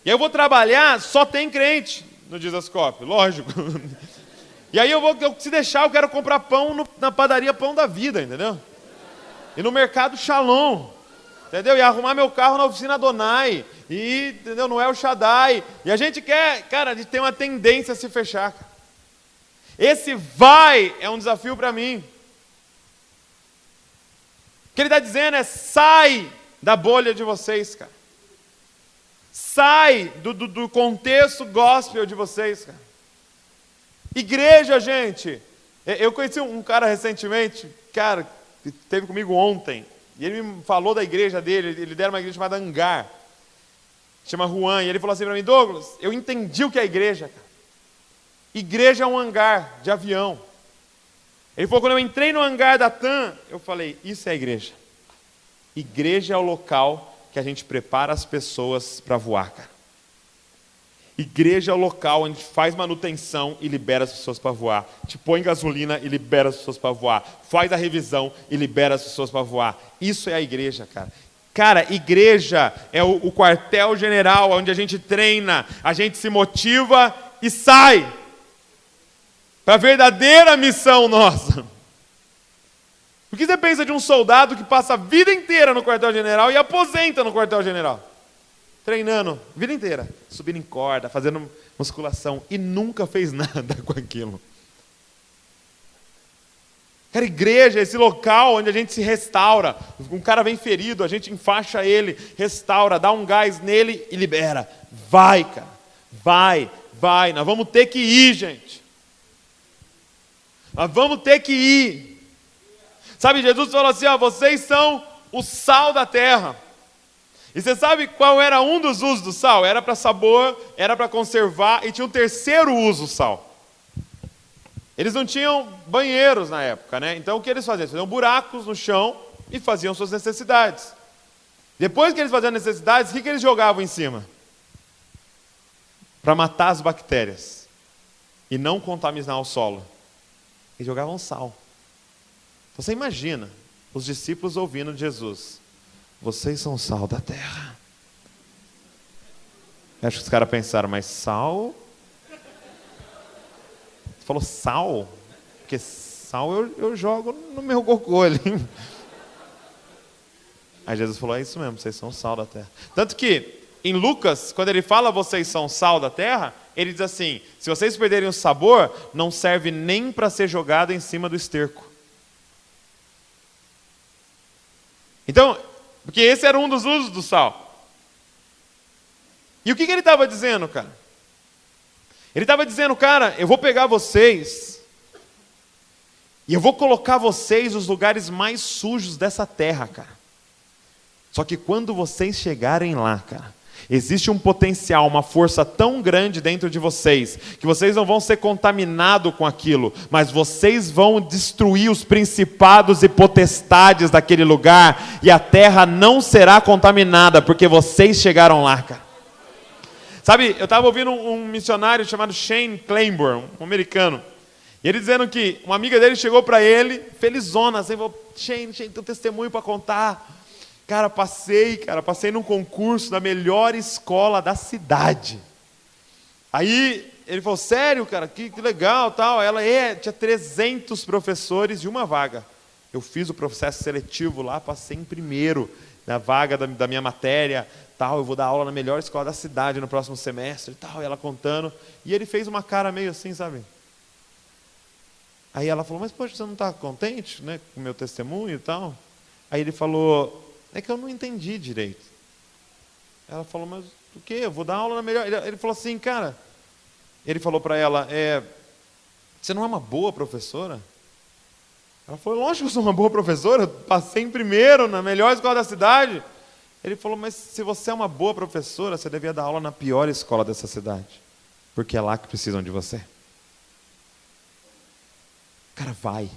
E aí eu vou trabalhar, só tem crente no Dizascope, lógico. E aí se deixar, eu quero comprar pão na padaria Pão da Vida, entendeu? E no mercado Shalom, entendeu? E arrumar meu carro na oficina Adonai, e, entendeu? No El Shaddai. E a gente quer, cara, a gente tem uma tendência a se fechar. Esse vai é um desafio para mim. O que ele está dizendo é: sai da bolha de vocês, cara. Sai do contexto gospel de vocês, cara. Igreja, gente. Eu conheci um cara recentemente, cara, que esteve comigo ontem, e ele me falou da igreja dele. Ele lidera uma igreja chamada Hangar, chama Juan, e ele falou assim para mim: Douglas, eu entendi o que é igreja, cara. Igreja é um hangar de avião. Ele falou: quando eu entrei no hangar da TAM, eu falei: isso é a igreja. Igreja é o local que a gente prepara as pessoas para voar, cara. Igreja é o local onde faz manutenção e libera as pessoas para voar. Te põe gasolina e libera as pessoas para voar. Faz a revisão e libera as pessoas para voar. Isso é a igreja, cara. Cara, igreja é o quartel-general onde a gente treina, a gente se motiva e sai para a verdadeira missão nossa. O que você pensa de um soldado que passa a vida inteira no quartel-general e aposenta no quartel-general? treinando a vida inteira, subindo em corda, fazendo musculação, e nunca fez nada com aquilo. Cara, igreja é esse local onde a gente se restaura. Um cara vem ferido, a gente enfaixa ele, restaura, dá um gás nele e libera. Vai, cara, vai. Nós vamos ter que ir, gente. Nós vamos ter que ir. Sabe, Jesus falou assim, ó, vocês são o sal da terra. E você sabe qual era um dos usos do sal? Era para sabor, era para conservar, e tinha um terceiro uso, o sal. Eles não tinham banheiros na época, né? Então o que eles faziam? Eles faziam buracos no chão e faziam suas necessidades. Depois que eles faziam necessidades, o que eles jogavam em cima? Para matar as bactérias e não contaminar o solo. Eles jogavam sal. Você imagina os discípulos ouvindo de Jesus: vocês são sal da terra. Eu acho que os caras pensaram, mas sal? Você falou sal? Porque sal eu jogo no meu cocô ali. Aí Jesus falou, é isso mesmo, vocês são sal da terra. Tanto que, em Lucas, quando ele fala vocês são sal da terra, ele diz assim, se vocês perderem o sabor, não serve nem para ser jogado em cima do esterco. Então, porque esse era um dos usos do sal. E o que ele estava dizendo, cara? Ele estava dizendo, cara, eu vou pegar vocês e eu vou colocar vocês nos lugares mais sujos dessa terra, cara. Só que quando vocês chegarem lá, cara, existe um potencial, uma força tão grande dentro de vocês, que vocês não vão ser contaminados com aquilo, mas vocês vão destruir os principados e potestades daquele lugar, e a terra não será contaminada, porque vocês chegaram lá, cara. Sabe, eu estava ouvindo um missionário chamado Shane Claiborne, um americano, e ele dizendo que uma amiga dele chegou para ele, felizona, assim, falou, Shane, tem um testemunho para contar. Cara, passei num concurso na melhor escola da cidade. Aí ele falou, sério, cara, que legal, tal. Ela, tinha 300 professores e uma vaga. Eu fiz o processo seletivo lá, passei em primeiro na vaga da minha matéria, tal. Eu vou dar aula na melhor escola da cidade no próximo semestre, tal. E ela contando, e ele fez uma cara meio assim, sabe? Aí ela falou, mas poxa, você não está contente, né, com o meu testemunho e tal? Aí ele falou, é que eu não entendi direito. Ela falou, mas o quê? Eu vou dar aula na melhor... Ele falou assim, cara... Ele falou para ela, você não é uma boa professora? Ela falou, lógico que eu sou uma boa professora, eu passei em primeiro na melhor escola da cidade. Ele falou, mas se você é uma boa professora, você devia dar aula na pior escola dessa cidade, porque é lá que precisam de você. Cara, vai.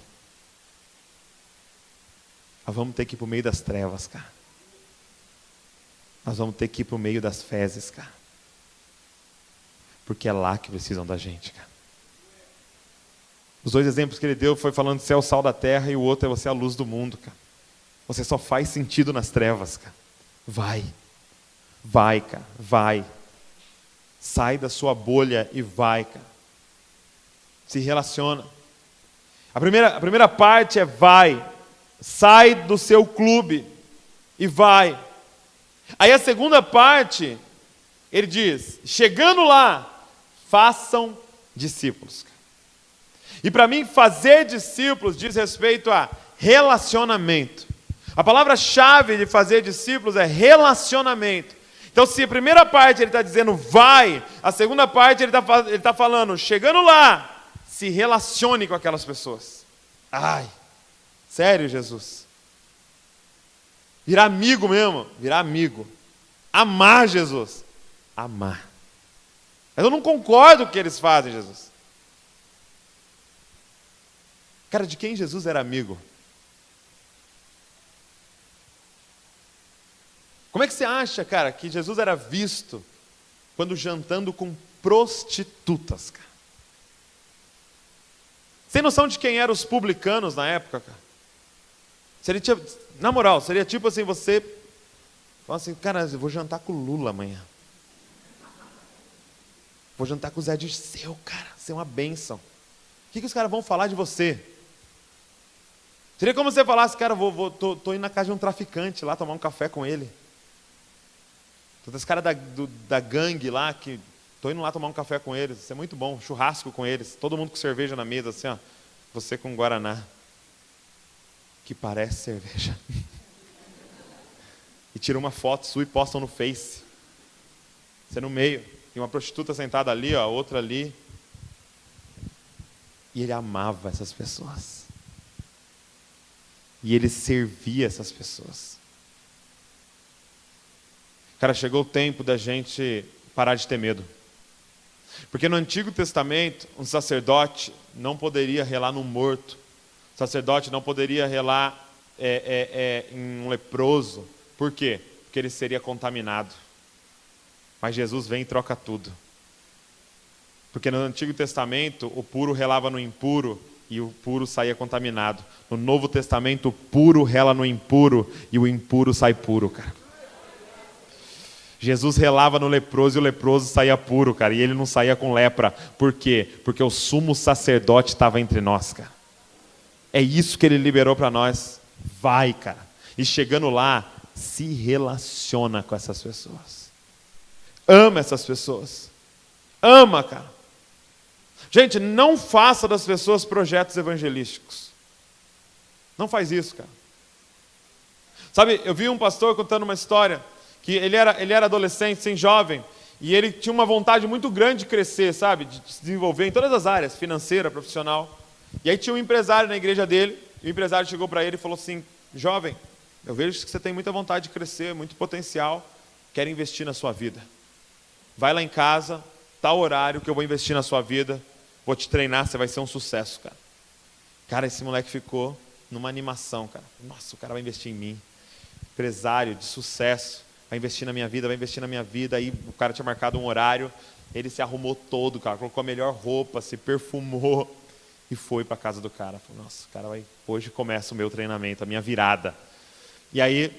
Nós vamos ter que ir para o meio das trevas, cara. Nós vamos ter que ir para o meio das fezes, cara. Porque é lá que precisam da gente, cara. Os dois exemplos que ele deu foi falando de ser o sal da terra e o outro é você a luz do mundo, cara. Você só faz sentido nas trevas, cara. Vai, cara, vai. Sai da sua bolha e vai, cara. Se relaciona. A primeira parte é vai. Sai do seu clube e vai. Aí a segunda parte, ele diz, chegando lá, façam discípulos. E para mim, fazer discípulos diz respeito a relacionamento. A palavra-chave de fazer discípulos é relacionamento. Então, se a primeira parte ele está dizendo vai, a segunda parte ele está falando, chegando lá, se relacione com aquelas pessoas. Ai, sério, Jesus? Virar amigo mesmo? Virar amigo. Amar Jesus. Amar. Mas eu não concordo com o que eles fazem, Jesus. Cara, de quem Jesus era amigo? Como é que você acha, cara, que Jesus era visto quando jantando com prostitutas, cara? Sem noção de quem eram os publicanos na época, cara? Seria, na moral, seria tipo assim, você fala assim, cara, eu vou jantar com o Lula amanhã. Vou jantar com o Zé Dirceu, cara, você é uma bênção. O que os caras vão falar de você? Seria como você falasse, cara, tô indo na casa de um traficante lá tomar um café com ele. Todos os caras da gangue lá, que estou indo lá tomar um café com eles, isso é muito bom, churrasco com eles, todo mundo com cerveja na mesa, assim, ó, você com Guaraná, que parece cerveja. E tira uma foto sua e postam no Face. Você no meio, e uma prostituta sentada ali, ó, outra ali. E ele amava essas pessoas. E ele servia essas pessoas. Cara, chegou o tempo da gente parar de ter medo. Porque no Antigo Testamento, um sacerdote não poderia relar num morto. O sacerdote não poderia relar em um leproso. Por quê? Porque ele seria contaminado. Mas Jesus vem e troca tudo. Porque no Antigo Testamento, o puro relava no impuro e o puro saía contaminado. No Novo Testamento, o puro rela no impuro e o impuro sai puro, cara. Jesus relava no leproso e o leproso saía puro, cara, e ele não saía com lepra. Por quê? Porque o sumo sacerdote estava entre nós, cara. É isso que ele liberou para nós. Vai, cara. E chegando lá, se relaciona com essas pessoas. Ama essas pessoas. Ama, cara. Gente, não faça das pessoas projetos evangelísticos. Não faz isso, cara. Sabe, eu vi um pastor contando uma história que ele era adolescente, sem jovem, e ele tinha uma vontade muito grande de crescer, sabe? De se desenvolver em todas as áreas, financeira, profissional. E aí tinha um empresário na igreja dele, e o empresário chegou para ele e falou assim: jovem, eu vejo que você tem muita vontade de crescer, muito potencial, quero investir na sua vida. Vai lá em casa, tal horário que eu vou investir na sua vida, vou te treinar, você vai ser um sucesso, cara. Cara, esse moleque ficou numa animação, cara. Nossa, o cara vai investir em mim. Empresário de sucesso, vai investir na minha vida, vai investir na minha vida. Aí o cara tinha marcado um horário, ele se arrumou todo, cara, colocou a melhor roupa, se perfumou e foi para casa do cara. Falou: nossa, o cara vai, hoje começa o meu treinamento, a minha virada. E aí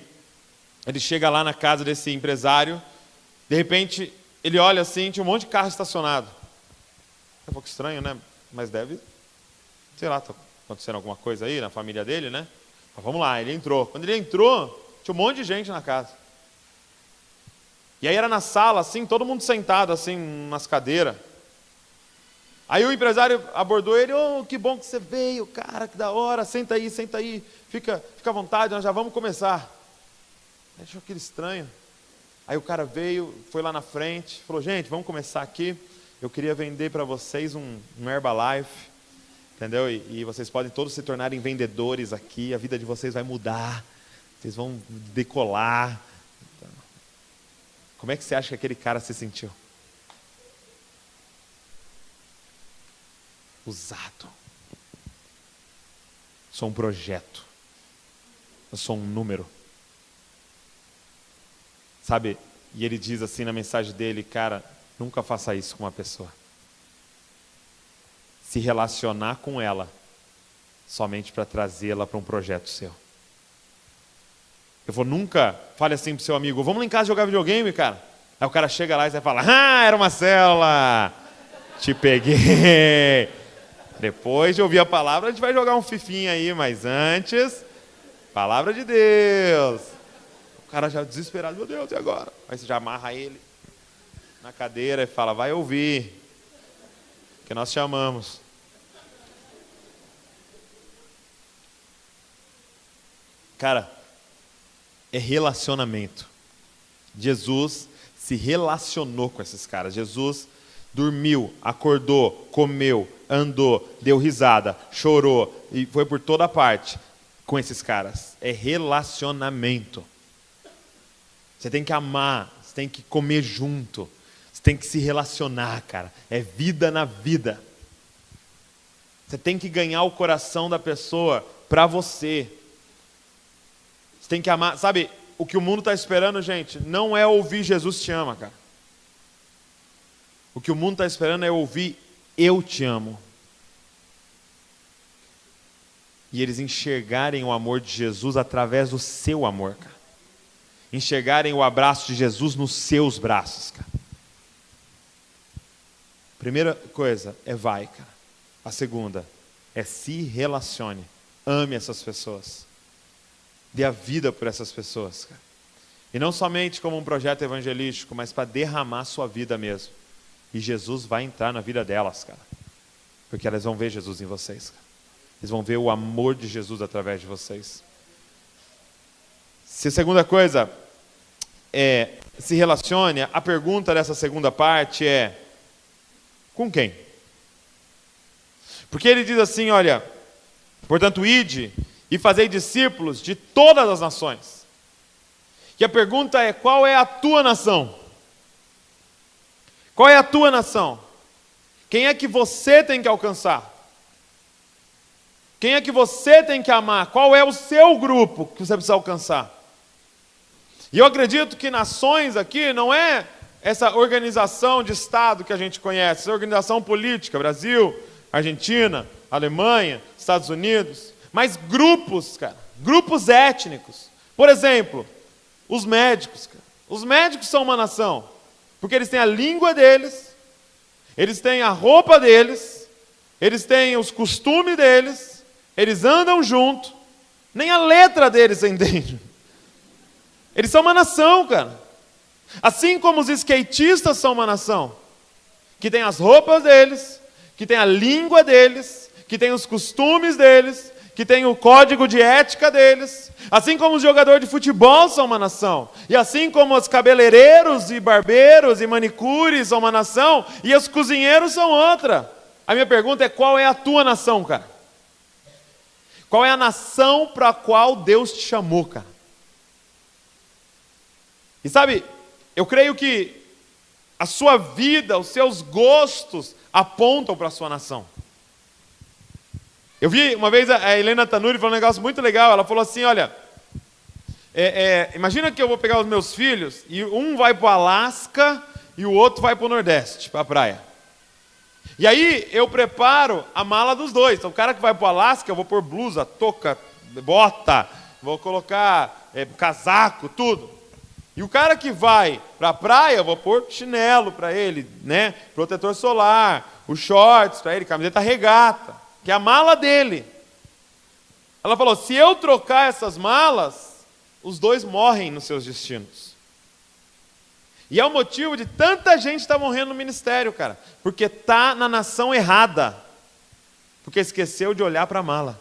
ele chega lá na casa desse empresário, de repente ele olha assim, tinha um monte de carro estacionado. É um pouco estranho, né? Mas deve, sei lá, tá acontecendo alguma coisa aí na família dele, né? Mas vamos lá, ele entrou. Quando ele entrou, tinha um monte de gente na casa. E aí era na sala, assim, todo mundo sentado, assim, nas cadeiras. Aí o empresário abordou ele: oh, que bom que você veio, cara, que da hora, senta aí, fica à vontade, nós já vamos começar. Ele achou aquilo estranho. Aí o cara veio, foi lá na frente, falou: gente, vamos começar aqui. Eu queria vender para vocês um Herbalife, entendeu? E vocês podem todos se tornarem vendedores aqui, a vida de vocês vai mudar, vocês vão decolar. Como é que você acha que aquele cara se sentiu? Usado. Sou um projeto. Eu sou um número. Sabe? E ele diz assim na mensagem dele: cara, nunca faça isso com uma pessoa. Se relacionar com ela somente para trazê-la para um projeto seu. Eu vou nunca fale assim pro seu amigo: vamos lá em casa jogar videogame, cara. Aí o cara chega lá e você fala: ah, era uma célula. Te peguei. Depois de ouvir a palavra, a gente vai jogar um fifinha aí, mas antes, palavra de Deus. O cara já desesperado: meu Deus, e agora? Aí você já amarra ele na cadeira e fala: vai ouvir, que nós te amamos. Cara, é relacionamento. Jesus se relacionou com esses caras. Jesus dormiu, acordou, comeu, andou, deu risada, chorou e foi por toda parte com esses caras. É relacionamento. Você tem que amar, você tem que comer junto, você tem que se relacionar, cara. É vida na vida. Você tem que ganhar o coração da pessoa para você. Você tem que amar. Sabe, o que o mundo está esperando, gente, não é ouvir Jesus te ama, cara. O que o mundo está esperando é ouvir eu te amo. E eles enxergarem o amor de Jesus através do seu amor, cara. Enxergarem o abraço de Jesus nos seus braços, cara. Primeira coisa é vai, cara. A segunda é se relacione. Ame essas pessoas. Dê a vida por essas pessoas, cara. E não somente como um projeto evangelístico, mas para derramar sua vida mesmo. E Jesus vai entrar na vida delas, cara. Porque elas vão ver Jesus em vocês, cara. Eles vão ver o amor de Jesus através de vocês. Se a segunda coisa se relacione, a pergunta dessa segunda parte é: com quem? Porque ele diz assim, olha, portanto, ide e fazei discípulos de todas as nações. E a pergunta é: qual é a tua nação? Qual é a tua nação? Quem é que você tem que alcançar? Quem é que você tem que amar? Qual é o seu grupo que você precisa alcançar? E eu acredito que nações aqui não é essa organização de Estado que a gente conhece, essa organização política, Brasil, Argentina, Alemanha, Estados Unidos, mas grupos, cara, grupos étnicos. Por exemplo, os médicos, cara. Os médicos são uma nação, porque eles têm a língua deles, eles têm a roupa deles, eles têm os costumes deles, eles andam junto, nem a letra deles você entende. Eles são uma nação, cara. Assim como os skatistas são uma nação, que tem as roupas deles, que tem a língua deles, que tem os costumes deles, que tem o código de ética deles. Assim como os jogadores de futebol são uma nação. E assim como os cabeleireiros e barbeiros e manicures são uma nação, e os cozinheiros são outra. A minha pergunta é: qual é a tua nação, cara? Qual é a nação para a qual Deus te chamou, cara? E sabe, eu creio que a sua vida, os seus gostos apontam para a sua nação. Eu vi uma vez a Helena Tanuri falou um negócio muito legal. Ela falou assim, olha, imagina que eu vou pegar os meus filhos e um vai para o Alasca e o outro vai para o Nordeste, para a praia. E aí eu preparo a mala dos dois. Então o cara que vai para o Alasca, eu vou pôr blusa, touca, bota, vou colocar casaco, tudo. E o cara que vai para a praia, eu vou pôr chinelo para ele, né? Protetor solar, os shorts para ele, camiseta regata, que é a mala dele. Ela falou, se eu trocar essas malas, os dois morrem nos seus destinos. E é o motivo de tanta gente estar morrendo no ministério, cara. Porque está na nação errada. Porque esqueceu de olhar para a mala.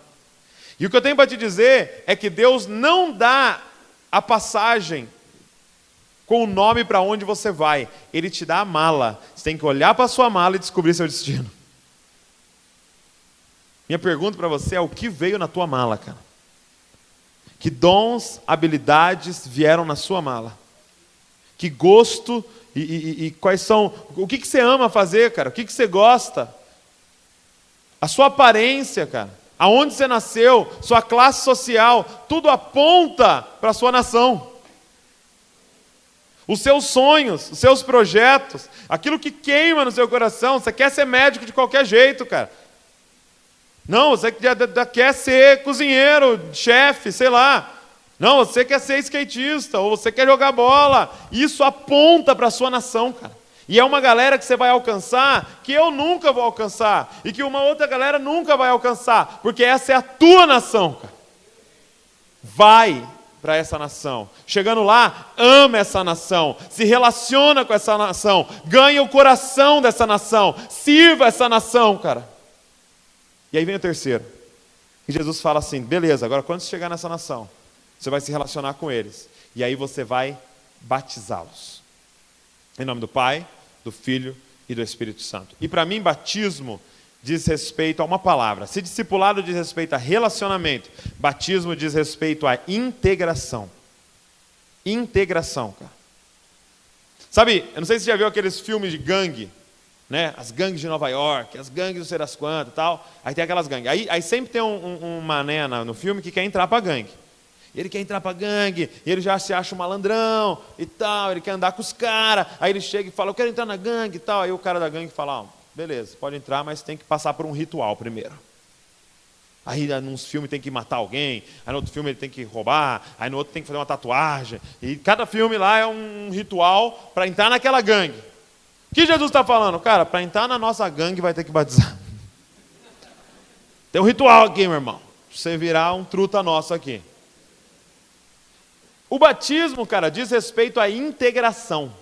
E o que eu tenho para te dizer é que Deus não dá a passagem com o nome para onde você vai. Ele te dá a mala. Você tem que olhar para a sua mala e descobrir seu destino. Minha pergunta para você é: o que veio na tua mala, cara? Que dons, habilidades vieram na sua mala? Que gosto e quais são... O que você ama fazer, cara? O que você gosta? A sua aparência, cara. Aonde você nasceu, sua classe social, tudo aponta para a sua nação. Os seus sonhos, os seus projetos, aquilo que queima no seu coração. Você quer ser médico de qualquer jeito, cara. Não, você quer ser cozinheiro, chefe, sei lá. Não, você quer ser skatista, ou você quer jogar bola. Isso aponta para a sua nação, cara. E é uma galera que você vai alcançar, que eu nunca vou alcançar, e que uma outra galera nunca vai alcançar, porque essa é a tua nação, cara. Vai para essa nação. Chegando lá, ama essa nação, se relaciona com essa nação, ganha o coração dessa nação, sirva essa nação, cara. E aí vem o terceiro. E Jesus fala assim, beleza, agora quando você chegar nessa nação, você vai se relacionar com eles. E aí você vai batizá-los. Em nome do Pai, do Filho e do Espírito Santo. E para mim, batismo diz respeito a uma palavra. Se discipulado diz respeito a relacionamento, batismo diz respeito a integração. Integração, cara. Sabe, eu não sei se você já viu aqueles filmes de gangue, né? As gangues de Nova York, as gangues não sei das quantas e tal. Aí tem aquelas gangues. Aí sempre tem um mané no filme que quer entrar para a gangue. Ele quer entrar para a gangue, e ele já se acha um malandrão e tal, ele quer andar com os caras. Aí ele chega e fala, eu quero entrar na gangue e tal. Aí o cara da gangue fala, beleza, pode entrar, mas tem que passar por um ritual primeiro. Aí nos filmes tem que matar alguém, aí no outro filme ele tem que roubar, aí no outro tem que fazer uma tatuagem. E cada filme lá é um ritual para entrar naquela gangue. O que Jesus está falando? Cara, para entrar na nossa gangue vai ter que batizar. Tem um ritual aqui, meu irmão. Pra você virar um truta nosso aqui. O batismo, cara, diz respeito à integração.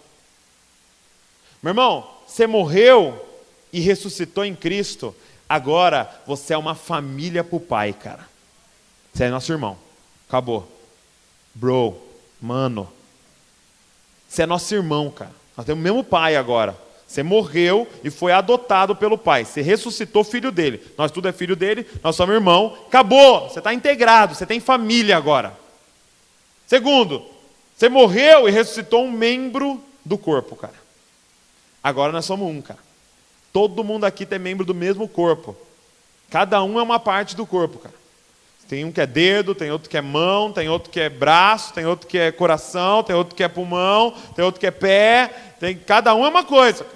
Meu irmão, você morreu e ressuscitou em Cristo, agora você é uma família pro Pai, cara. Você é nosso irmão. Acabou. Bro, mano. Você é nosso irmão, cara. Nós temos o mesmo Pai agora. Você morreu e foi adotado pelo Pai. Você ressuscitou filho dele. Nós tudo é filho dele, nós somos irmão. Acabou. Você está integrado, você tem família agora. Segundo, você morreu e ressuscitou um membro do corpo, cara. Agora nós somos um, cara. Todo mundo aqui tem membro do mesmo corpo. Cada um é uma parte do corpo, cara. Tem um que é dedo, tem outro que é mão, tem outro que é braço, tem outro que é coração, tem outro que é pulmão, tem outro que é pé. Cada um é uma coisa.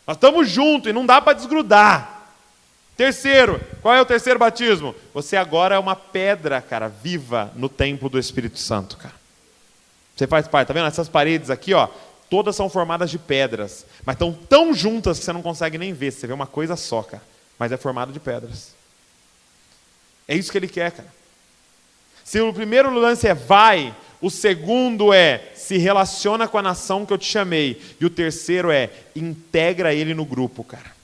Nós estamos juntos e não dá para desgrudar. Terceiro, qual é o terceiro batismo? Você agora é uma pedra, cara, viva no templo do Espírito Santo, cara. Você faz parte, tá vendo? Essas paredes aqui, ó, todas são formadas de pedras, mas estão tão juntas que você não consegue nem ver. Você vê uma coisa só, cara, mas é formado de pedras. É isso que ele quer, cara. Se o primeiro lance é vai, o segundo é se relaciona com a nação que eu te chamei, e o terceiro é integra ele no grupo, cara.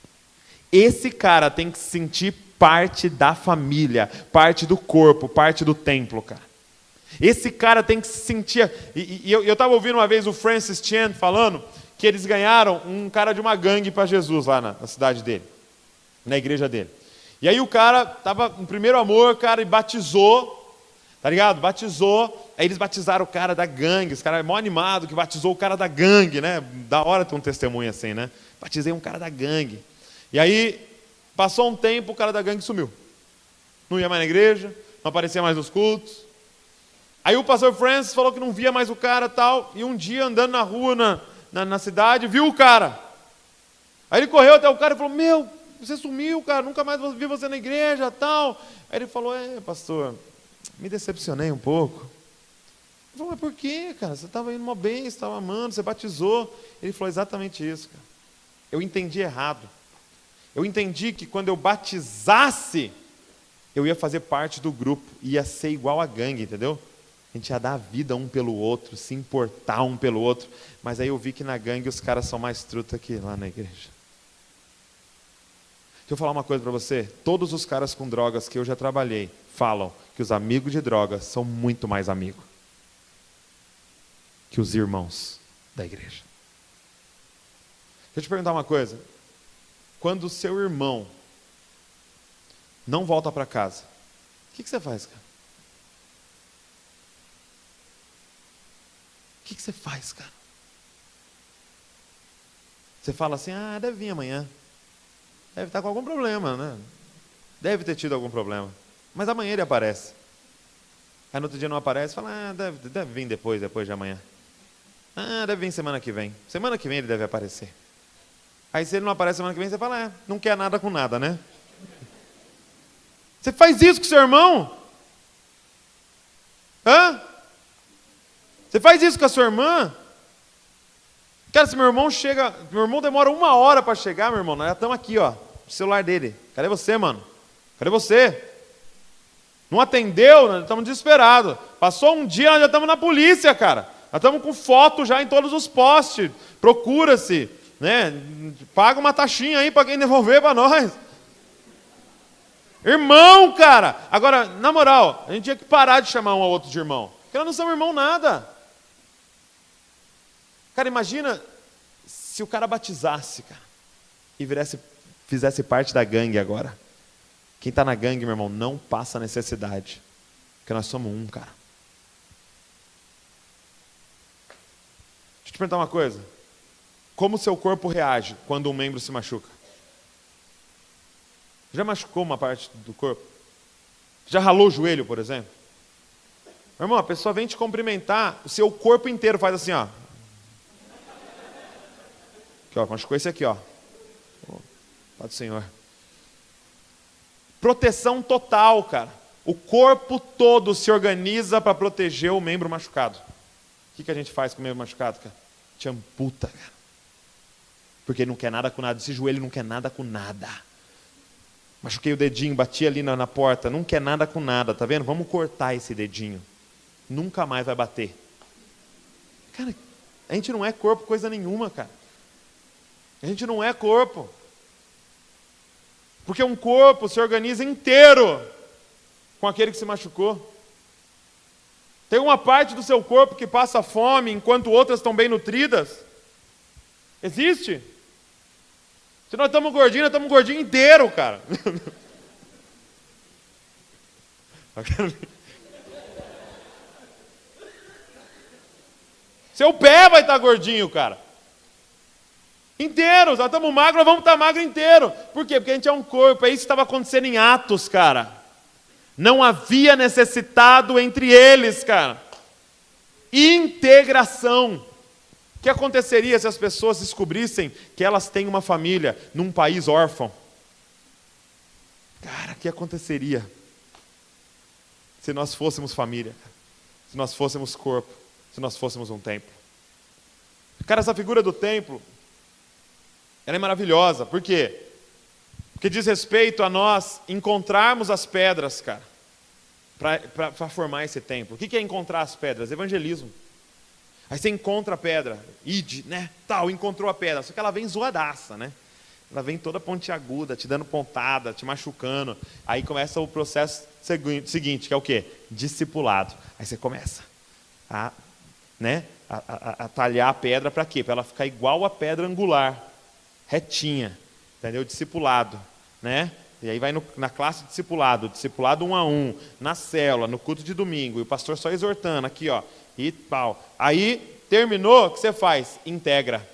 Esse cara tem que se sentir parte da família, parte do corpo, parte do templo, cara. Esse cara tem que se sentir... eu estava ouvindo uma vez o Francis Chan falando que eles ganharam um cara de uma gangue para Jesus lá na cidade dele, na igreja dele. E aí o cara estava no primeiro amor, cara, e batizou, tá ligado? Batizou, aí eles batizaram o cara da gangue, esse cara é mó animado que batizou o cara da gangue, né? Da hora ter um testemunho assim, né? Batizei um cara da gangue. E aí, passou um tempo, o cara da gangue sumiu. Não ia mais na igreja, não aparecia mais nos cultos. Aí o pastor Francis falou que não via mais o cara e tal, e um dia andando na rua, na cidade, viu o cara. Aí ele correu até o cara e falou, meu, você sumiu, cara, nunca mais vi você na igreja e tal. Aí ele falou, pastor, me decepcionei um pouco. Ele falou, mas por quê, cara? Você estava indo mó bem, você estava amando, você batizou. Ele falou exatamente isso, cara. Eu entendi errado. Eu entendi que quando eu batizasse, eu ia fazer parte do grupo, ia ser igual a gangue, entendeu? A gente ia dar a vida um pelo outro, se importar um pelo outro. Mas aí eu vi que na gangue os caras são mais truta que lá na igreja. Deixa eu falar uma coisa para você. Todos os caras com drogas que eu já trabalhei falam que os amigos de drogas são muito mais amigos que os irmãos da igreja. Deixa eu te perguntar uma coisa. Quando o seu irmão não volta para casa, o que você faz, cara? O que você faz, cara? Você fala assim, deve vir amanhã. Deve estar com algum problema, né? Deve ter tido algum problema. Mas amanhã ele aparece. Aí no outro dia não aparece, fala, deve vir depois de amanhã. Deve vir semana que vem. Semana que vem ele deve aparecer. Aí se ele não aparece semana que vem, você fala, não quer nada com nada, né? Você faz isso com seu irmão? Você faz isso com a sua irmã? Cara, se meu irmão demora 1 hora para chegar, meu irmão, nós já estamos aqui, ó, no celular dele. Cadê você, mano? Cadê você? Não atendeu, nós estamos desesperados. Passou um dia, nós já estamos na polícia, cara. Nós estamos com foto já em todos os posts. Procura-se, né? Paga uma taxinha aí para quem devolver para nós. Irmão, cara. Agora, na moral, a gente tinha que parar de chamar um ao outro de irmão. Porque nós não somos irmão nada. Cara, imagina se o cara batizasse, cara, e fizesse parte da gangue agora. Quem está na gangue, meu irmão, não passa necessidade. Porque nós somos um, cara. Deixa eu te perguntar uma coisa. Como o seu corpo reage quando um membro se machuca? Já machucou uma parte do corpo? Já ralou o joelho, por exemplo? Meu irmão, a pessoa vem te cumprimentar, o seu corpo inteiro faz assim, ó. Aqui, ó, machucou esse aqui, ó. Paz do Senhor. Proteção total, cara. O corpo todo se organiza para proteger o membro machucado. O que a gente faz com o membro machucado, cara? Te amputa, cara. Porque ele não quer nada com nada. Esse joelho não quer nada com nada. Machuquei o dedinho, bati ali na porta. Não quer nada com nada, tá vendo? Vamos cortar esse dedinho. nunca mais vai bater. Cara, a gente não é corpo coisa nenhuma, cara. A gente não é corpo. Porque um corpo se organiza inteiro com aquele que se machucou. Tem uma parte do seu corpo que passa fome enquanto outras estão bem nutridas? Existe? Se nós estamos gordinhos inteiro, cara. Seu pé vai estar gordinho, cara. Inteiro. Nós estamos magros, nós vamos estar magro inteiro. Por quê? Porque a gente é um corpo. É isso que estava acontecendo em Atos, cara. Não havia necessitado entre eles, cara. Integração. O que aconteceria se as pessoas descobrissem que elas têm uma família num país órfão? Cara, o que aconteceria se nós fôssemos família? Se nós fôssemos corpo? Se nós fôssemos um templo? Cara, essa figura do templo, ela é maravilhosa. Por quê? Porque diz respeito a nós encontrarmos as pedras, cara, para formar esse templo. O que é encontrar as pedras? Evangelismo. Aí você encontra a pedra, ide, né? Tal, encontrou a pedra. Só que ela vem zoadaça, né? Ela vem toda pontiaguda, te dando pontada, te machucando. Aí começa o processo seguinte, que é o quê? Discipulado. Aí você começa a talhar a pedra para quê? Para ela ficar igual a pedra angular, retinha, entendeu? Discipulado, né? E aí vai na classe discipulado 1 a 1, na célula, no culto de domingo, e o pastor só exortando, aqui ó, e pau. Aí, terminou, o que você faz? Integra,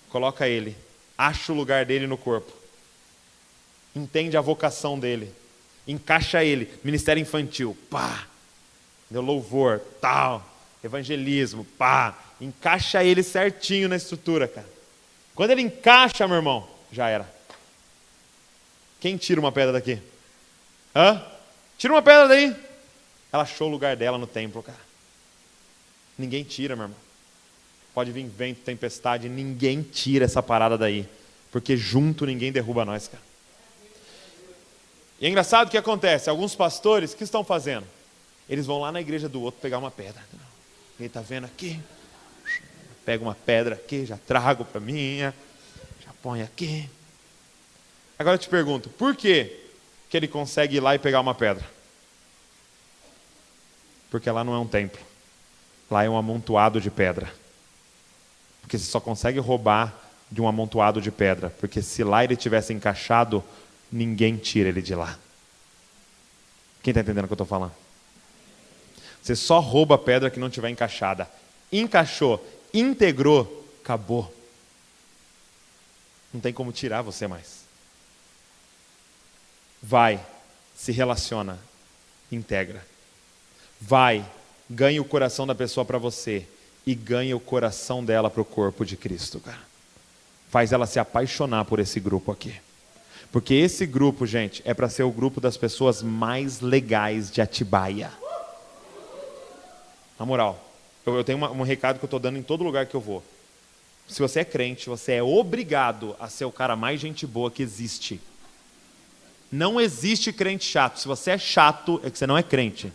coloca ele, acha o lugar dele no corpo, entende a vocação dele, encaixa ele, ministério infantil, pá, deu louvor, tal, evangelismo, pá, encaixa ele certinho na estrutura, cara. Quando ele encaixa, meu irmão, já era. Quem tira uma pedra daqui? Hã? Tira uma pedra daí. Ela achou o lugar dela no templo, cara. Ninguém tira, meu irmão. Pode vir vento, tempestade, ninguém tira essa parada daí. Porque junto ninguém derruba nós, cara. E é engraçado o que acontece. Alguns pastores, o que estão fazendo? Eles vão lá na igreja do outro pegar uma pedra. Ele está vendo aqui? Pega uma pedra aqui, já trago para mim, já põe aqui. Agora eu te pergunto, por que ele consegue ir lá e pegar uma pedra? Porque lá não é um templo. Lá é um amontoado de pedra. Porque você só consegue roubar de um amontoado de pedra. Porque se lá ele tivesse encaixado, ninguém tira ele de lá. Quem está entendendo o que eu estou falando? Você só rouba a pedra que não tiver encaixada. Encaixou, integrou, acabou. Não tem como tirar você mais. Vai, se relaciona, integra. Vai, ganha o coração da pessoa para você e ganha o coração dela para o corpo de Cristo, cara. Faz ela se apaixonar por esse grupo aqui. Porque esse grupo, gente, é para ser o grupo das pessoas mais legais de Atibaia. Na moral, eu tenho um recado que eu estou dando em todo lugar que eu vou. Se você é crente, você é obrigado a ser o cara mais gente boa que existe. Não existe crente chato. Se você é chato, é que você não é crente.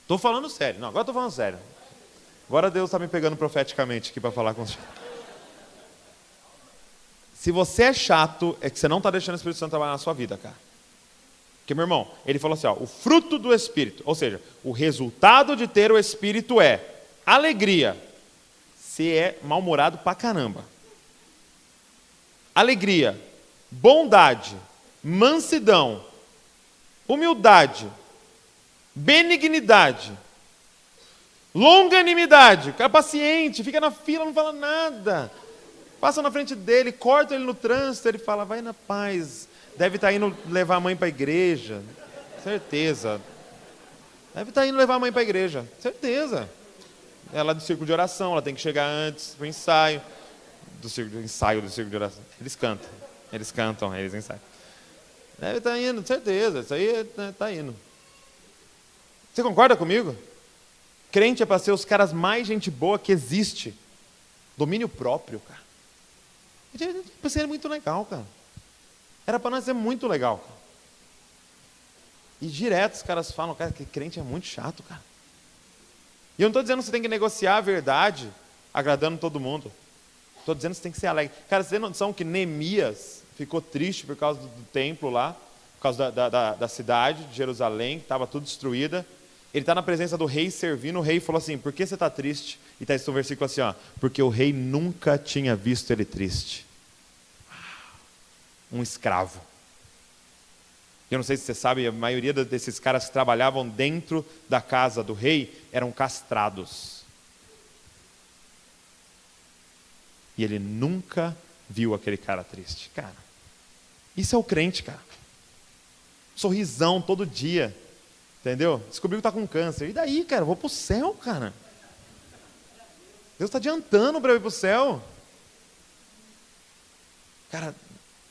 Estou falando sério. Não, agora estou falando sério. Agora Deus está me pegando profeticamente aqui para falar com você. Se você é chato, é que você não está deixando o Espírito Santo trabalhar na sua vida, cara. Porque, meu irmão, ele falou assim, ó, o fruto do Espírito, ou seja, o resultado de ter o Espírito é alegria. Você é mal-humorado pra caramba. Alegria, bondade, mansidão, humildade, benignidade, longanimidade. O cara é paciente, fica na fila, não fala nada. Passa na frente dele, corta ele no trânsito, ele fala, vai na paz. Deve estar indo levar a mãe para a igreja. Certeza. Deve estar indo levar a mãe para a igreja. Certeza. Ela é do círculo de oração, ela tem que chegar antes para o ensaio. Do círculo de oração. Eles cantam, eles ensaiam. Deve estar indo, certeza. Isso aí está indo. Você concorda comigo? Crente é para ser os caras mais gente boa que existe. Domínio próprio, cara. Isso é muito legal, cara. Era para nós ser muito legal. E direto os caras falam, cara, que crente é muito chato, cara. E eu não estou dizendo que você tem que negociar a verdade agradando todo mundo. Estou dizendo que você tem que ser alegre. Cara, vocês têm noção que Neemias ficou triste por causa do templo lá, por causa da cidade de Jerusalém, que estava tudo destruída. Ele está na presença do rei servindo, o rei falou assim, por que você está triste? E está esse versículo assim, ó, porque o rei nunca tinha visto ele triste. Um escravo. Eu não sei se você sabe, a maioria desses caras que trabalhavam dentro da casa do rei eram castrados. E ele nunca viu aquele cara triste. Cara, isso é o crente, cara. Sorrisão todo dia. Entendeu? Descobriu que está com câncer. E daí, cara? Eu vou para o céu, cara. Deus está adiantando para eu ir para o céu. Cara,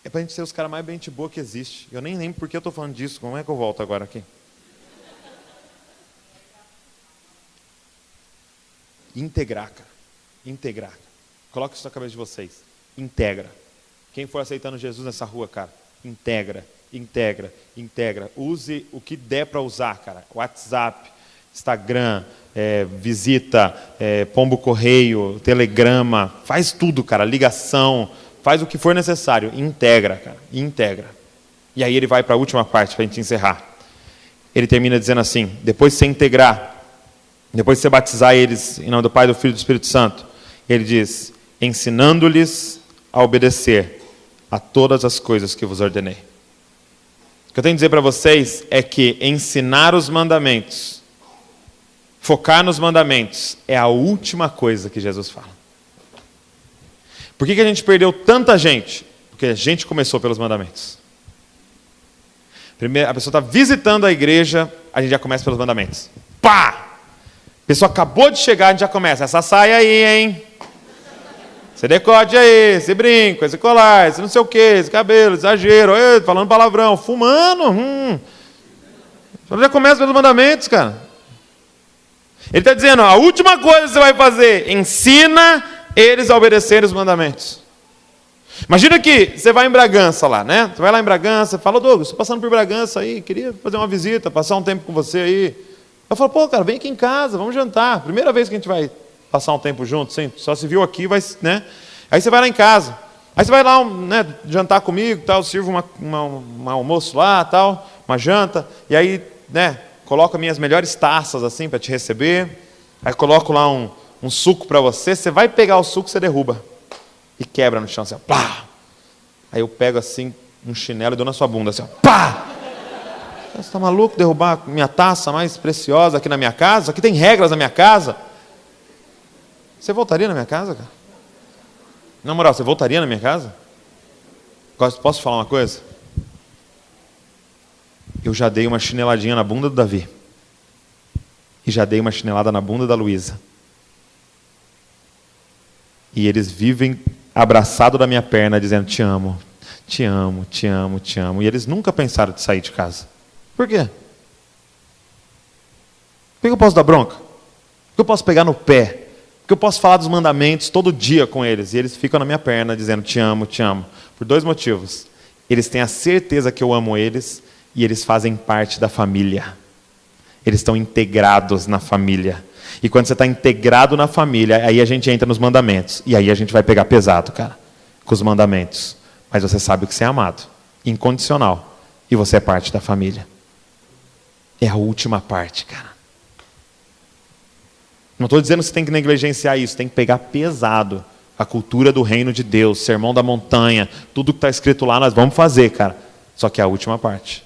é para a gente ser os caras mais bem de boa que existe. Eu nem lembro por que eu estou falando disso. Como é que eu volto agora aqui? Integrar, cara. Integrar. Coloque isso na cabeça de vocês. Integra. Quem for aceitando Jesus nessa rua, cara, integra. Integra, integra. Use o que der para usar, cara. WhatsApp, Instagram, visita, pombo correio, telegrama, faz tudo, cara. Ligação, faz o que for necessário. Integra, cara. Integra. E aí ele vai para a última parte, para a gente encerrar. Ele termina dizendo assim, depois de você integrar, depois de você batizar eles em nome do Pai, do Filho e do Espírito Santo, ele diz, ensinando-lhes a obedecer a todas as coisas que vos ordenei. O que eu tenho que dizer para vocês é que ensinar os mandamentos, focar nos mandamentos, é a última coisa que Jesus fala. Por que a gente perdeu tanta gente? Porque a gente começou pelos mandamentos. Primeiro, a pessoa está visitando a igreja, a gente já começa pelos mandamentos. Pá! A pessoa acabou de chegar, a gente já começa. Essa saia aí, hein? Esse decote aí, esse brinco, esse colar, esse não sei o que, esse cabelo, exagero, falando palavrão, fumando. Já começa pelos mandamentos, cara. Ele está dizendo, ó, a última coisa que você vai fazer, ensina eles a obedecer os mandamentos. Imagina que você vai em Bragança lá, né? Você vai lá em Bragança, fala, Douglas, estou passando por Bragança aí, queria fazer uma visita, passar um tempo com você aí. Eu falo, pô, cara, vem aqui em casa, vamos jantar. Primeira vez que a gente vai passar um tempo junto, sim, só se viu aqui, vai, né? Aí você vai lá em casa, aí você vai lá, né, jantar comigo, tal, sirvo um almoço lá, tal, uma janta, e aí, né, coloco minhas melhores taças assim para te receber, aí coloco lá um suco para você, você vai pegar o suco, você derruba e quebra no chão, assim, ó, pá! Aí eu pego assim um chinelo e dou na sua bunda, assim, ó, pá! Você está maluco derrubar minha taça mais preciosa aqui na minha casa? Aqui tem regras na minha casa. Você voltaria na minha casa, cara? Na moral, você voltaria na minha casa? Posso falar uma coisa? Eu já dei uma chineladinha na bunda do Davi. E já dei uma chinelada na bunda da Luísa. E eles vivem abraçados da minha perna, dizendo, te amo, te amo, te amo, te amo. E eles nunca pensaram de sair de casa. Por quê? Por que eu posso dar bronca? Por que eu posso pegar no pé? Porque eu posso falar dos mandamentos todo dia com eles. E eles ficam na minha perna dizendo, te amo, te amo. Por dois motivos. Eles têm a certeza que eu amo eles e eles fazem parte da família. Eles estão integrados na família. E quando você está integrado na família, aí a gente entra nos mandamentos. E aí a gente vai pegar pesado, cara, com os mandamentos. Mas você sabe que você é amado. Incondicional. E você é parte da família. É a última parte, cara. Não estou dizendo que você tem que negligenciar isso, tem que pegar pesado a cultura do reino de Deus, sermão da montanha, tudo que está escrito lá nós vamos fazer, cara. Só que é a última parte.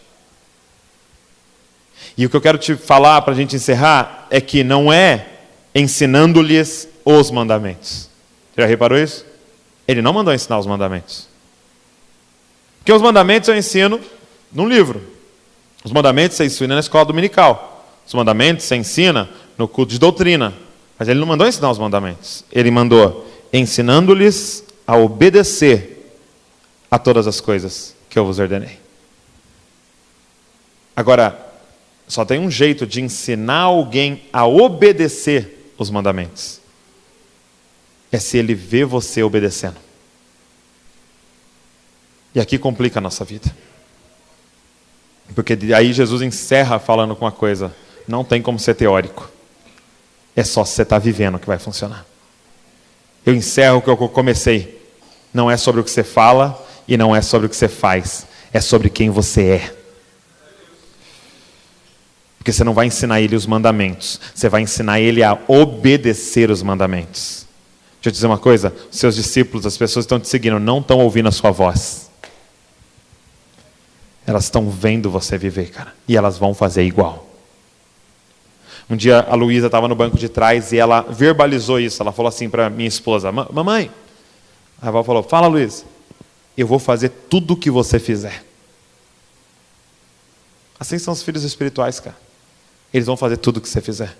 E o que eu quero te falar para a gente encerrar é que não é ensinando-lhes os mandamentos. Você já reparou isso? Ele não mandou ensinar os mandamentos. Porque os mandamentos eu ensino num livro. Os mandamentos você ensina na escola dominical. Os mandamentos você ensina no culto de doutrina. Mas ele não mandou ensinar os mandamentos. Ele mandou ensinando-lhes a obedecer a todas as coisas que eu vos ordenei. Agora, só tem um jeito de ensinar alguém a obedecer os mandamentos. É se ele vê você obedecendo. E aqui complica a nossa vida. Porque aí Jesus encerra falando com uma coisa: não tem como ser teórico. É só se você está vivendo que vai funcionar. Eu encerro o que eu comecei. Não é sobre o que você fala e não é sobre o que você faz. É sobre quem você é. Porque você não vai ensinar ele os mandamentos. Você vai ensinar ele a obedecer os mandamentos. Deixa eu te dizer uma coisa. Os seus discípulos, as pessoas que estão te seguindo, não estão ouvindo a sua voz. Elas estão vendo você viver, cara. E elas vão fazer igual. Um dia a Luísa estava no banco de trás e ela verbalizou isso. Ela falou assim para minha esposa: mamãe. A avó falou: fala, Luísa. Eu vou fazer tudo o que você fizer. Assim são os filhos espirituais, cara. Eles vão fazer tudo o que você fizer.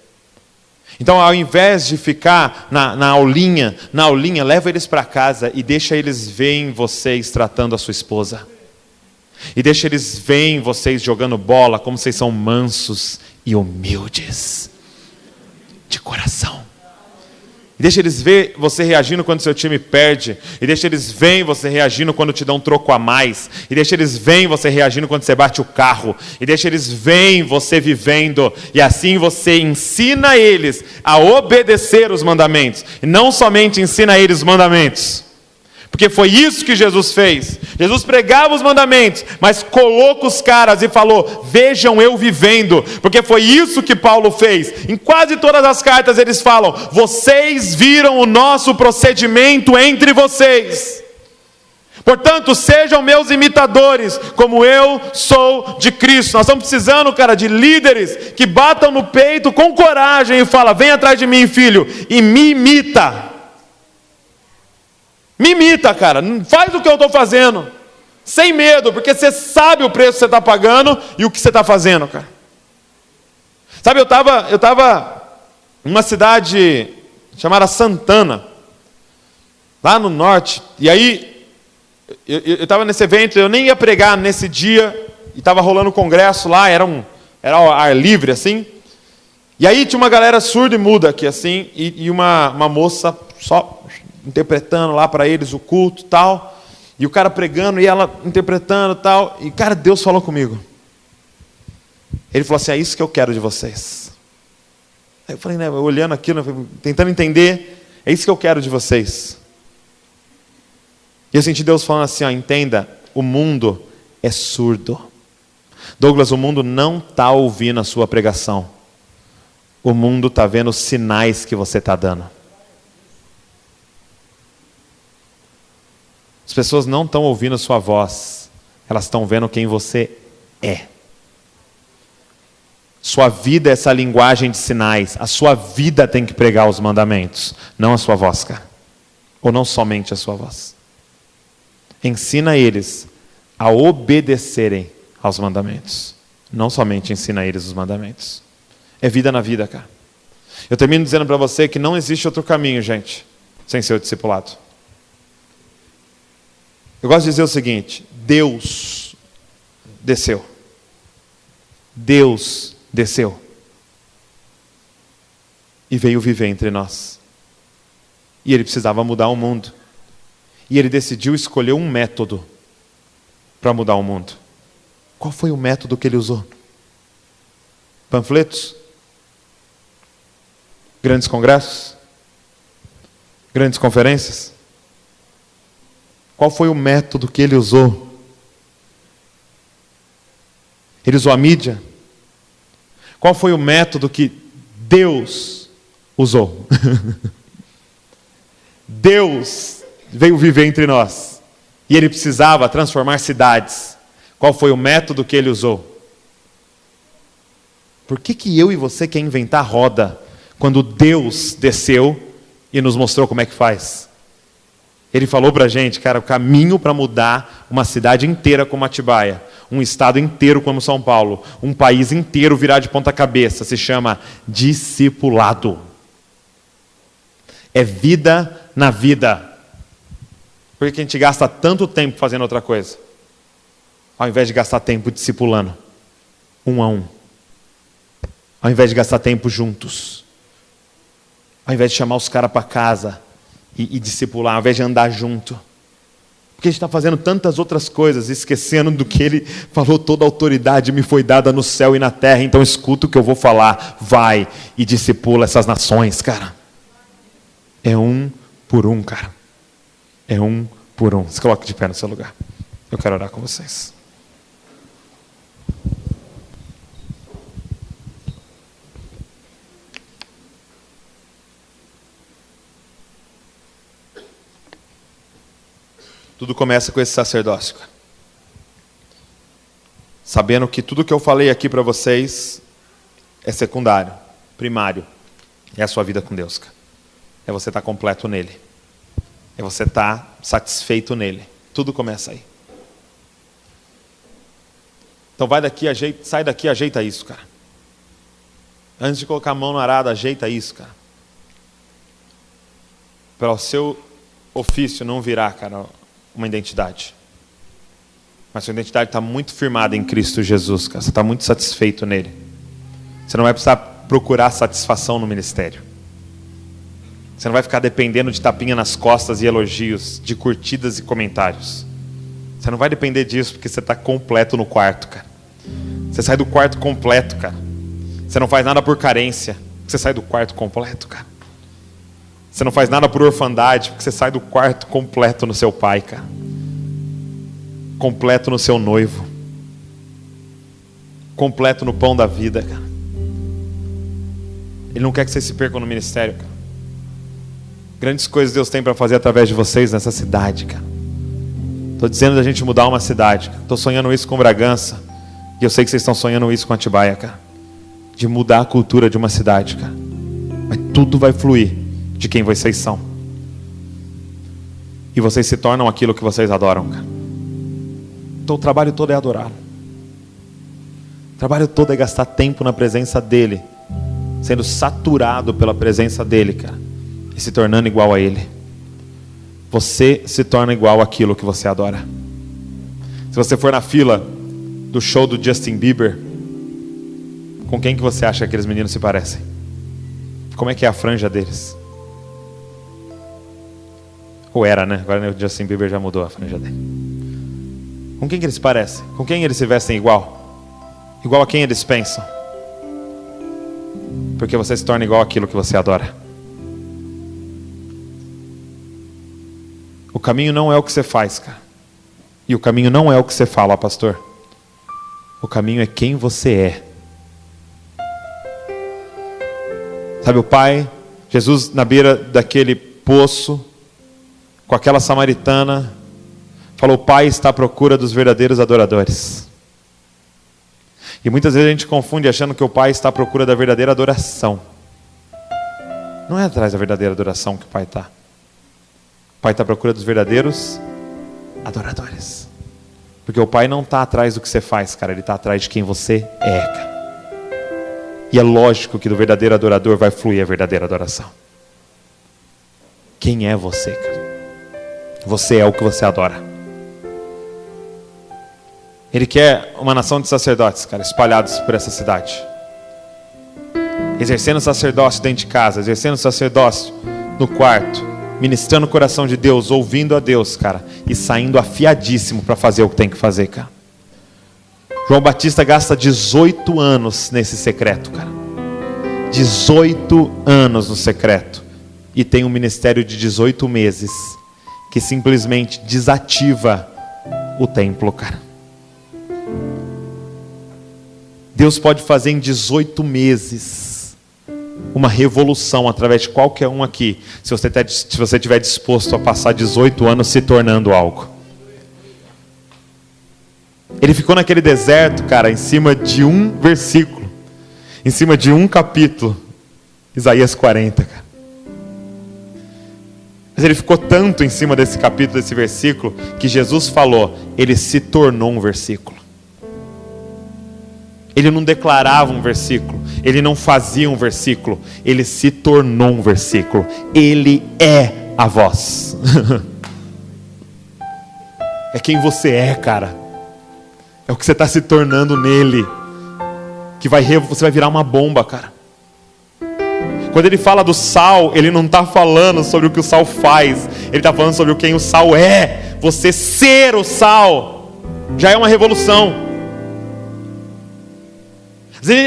Então, ao invés de ficar na aulinha, leva eles para casa e deixa eles verem vocês tratando a sua esposa. E deixa eles verem vocês jogando bola, como vocês são mansos e humildes de coração. E deixa eles ver você reagindo quando seu time perde. E deixa eles verem você reagindo quando te dão um troco a mais. E deixa eles verem você reagindo quando você bate o carro. E deixa eles verem você vivendo. E assim você ensina eles a obedecer os mandamentos. E não somente ensina eles os mandamentos. Porque foi isso que Jesus fez. Jesus pregava os mandamentos, mas colocou os caras e falou: vejam eu vivendo. Porque foi isso que Paulo fez. Em quase todas as cartas eles falam: vocês viram o nosso procedimento entre vocês. Portanto, sejam meus imitadores, como eu sou de Cristo. Nós estamos precisando, cara, de líderes que batam no peito com coragem e falam: vem atrás de mim, filho, e me imita. Me imita, cara, faz o que eu estou fazendo, sem medo, porque você sabe o preço que você está pagando e o que você está fazendo, cara. Sabe, eu estava numa cidade chamada Santana, lá no norte, e aí, eu estava nesse evento, eu nem ia pregar nesse dia, e estava rolando um congresso lá, era ao ar livre, assim, e aí tinha uma galera surda e muda aqui, assim, e uma moça só interpretando lá para eles o culto e tal, e o cara pregando e ela interpretando e tal, e cara, Deus falou comigo. Ele falou assim: é isso que eu quero de vocês. Aí eu falei, né, olhando aquilo, tentando entender, é isso que eu quero de vocês. E eu senti Deus falando assim: ó, entenda, o mundo é surdo. Douglas, o mundo não está ouvindo a sua pregação. O mundo está vendo os sinais que você está dando. As pessoas não estão ouvindo a sua voz, elas estão vendo quem você é. Sua vida é essa linguagem de sinais. A sua vida tem que pregar os mandamentos, não a sua voz, cara. Ou não somente a sua voz. Ensina eles a obedecerem aos mandamentos. Não somente ensina eles os mandamentos. É vida na vida, cara. Eu termino dizendo para você que não existe outro caminho, gente, sem ser o discipulado. Eu gosto de dizer o seguinte: Deus desceu. Deus desceu. E veio viver entre nós. E Ele precisava mudar o mundo. E Ele decidiu escolher um método para mudar o mundo. Qual foi o método que Ele usou? Panfletos? Grandes congressos? Grandes conferências? Qual foi o método que Ele usou? Ele usou a mídia? Qual foi o método que Deus usou? Deus veio viver entre nós. E Ele precisava transformar cidades. Qual foi o método que Ele usou? Por que eu e você quer inventar roda quando Deus desceu e nos mostrou como é que faz? Ele falou para a gente, cara, o caminho para mudar uma cidade inteira como Atibaia, um estado inteiro como São Paulo, um país inteiro virar de ponta cabeça, se chama discipulado. É vida na vida. Por que a gente gasta tanto tempo fazendo outra coisa? Ao invés de gastar tempo discipulando, um a um. Ao invés de gastar tempo juntos. Ao invés de chamar os caras para casa e discipular, ao invés de andar junto. Porque a gente está fazendo tantas outras coisas, esquecendo do que ele falou: toda a autoridade me foi dada no céu e na terra, então escuta o que eu vou falar, vai e discipula essas nações, cara. É um por um, cara. É um por um. Se coloque de pé no seu lugar. Eu quero orar com vocês. Tudo começa com esse sacerdócio, cara. Sabendo que tudo que eu falei aqui para vocês é secundário, primário. É a sua vida com Deus, cara. É você estar completo nele. É você estar satisfeito nele. Tudo começa aí. Então vai daqui, sai daqui, ajeita isso, cara. Antes de colocar a mão no arado, ajeita isso, cara. Para o seu ofício não virar, cara, uma identidade. Mas sua identidade está muito firmada em Cristo Jesus, cara. Você está muito satisfeito nele. Você não vai precisar procurar satisfação no ministério. Você não vai ficar dependendo de tapinha nas costas e elogios, de curtidas e comentários. Você não vai depender disso, porque você está completo no quarto, cara. Você sai do quarto completo, cara. Você não faz nada por carência, porque você sai do quarto completo, cara. Você não faz nada por orfandade, porque você sai do quarto completo no seu pai, cara. Completo no seu noivo. Completo no pão da vida, cara. Ele não quer que vocês se percam no ministério, cara. Grandes coisas Deus tem para fazer através de vocês nessa cidade, cara. Estou dizendo da gente mudar uma cidade. Estou sonhando isso com Bragança. E eu sei que vocês estão sonhando isso com Atibaia, cara. De mudar a cultura de uma cidade, cara. Mas tudo vai fluir de quem vocês são. E vocês se tornam aquilo que vocês adoram, cara. Então o trabalho todo é adorar. O trabalho todo é gastar tempo na presença dele, sendo saturado pela presença dele, cara, e se tornando igual a ele. Você se torna igual àquilo que você adora. Se você for na fila do show do Justin Bieber, com quem que você acha que aqueles meninos se parecem? Como é que é a franja deles? Ou era, né? Agora o Justin Bieber já mudou a franja dele. Com quem que eles se parecem? Com quem eles se vestem igual? Igual a quem eles pensam? Porque você se torna igual àquilo que você adora. O caminho não é o que você faz, cara. E o caminho não é o que você fala, pastor. O caminho é quem você é. Sabe o pai, Jesus na beira daquele poço, com aquela samaritana, falou: o pai está à procura dos verdadeiros adoradores. E muitas vezes a gente confunde achando que o pai está à procura da verdadeira adoração. Não é atrás da verdadeira adoração que o pai está. O pai está à procura dos verdadeiros adoradores. Porque o pai não está atrás do que você faz, cara. Ele está atrás de quem você é, cara. E é lógico que do verdadeiro adorador vai fluir a verdadeira adoração. Quem é você, cara? Você é o que você adora. Ele quer uma nação de sacerdotes, cara, espalhados por essa cidade. Exercendo sacerdócio dentro de casa, exercendo sacerdócio no quarto, ministrando o coração de Deus, ouvindo a Deus, cara, e saindo afiadíssimo para fazer o que tem que fazer, cara. João Batista gasta 18 anos nesse secreto, cara. 18 anos no secreto. E tem um ministério de 18 meses que simplesmente desativa o templo, cara. Deus pode fazer em 18 meses uma revolução através de qualquer um aqui, se você estiver disposto a passar 18 anos se tornando algo. Ele ficou naquele deserto, cara, em cima de um versículo, em cima de um capítulo, Isaías 40, cara. Mas ele ficou tanto em cima desse capítulo, desse versículo, que Jesus falou, ele se tornou um versículo. Ele não declarava um versículo, ele não fazia um versículo, ele se tornou um versículo. Ele é a voz. É quem você é, cara. É o que você está se tornando nele, que você vai virar uma bomba, cara. Quando ele fala do sal, ele não está falando sobre o que o sal faz, ele está falando sobre quem o sal é. você ser o sal já é uma revolução.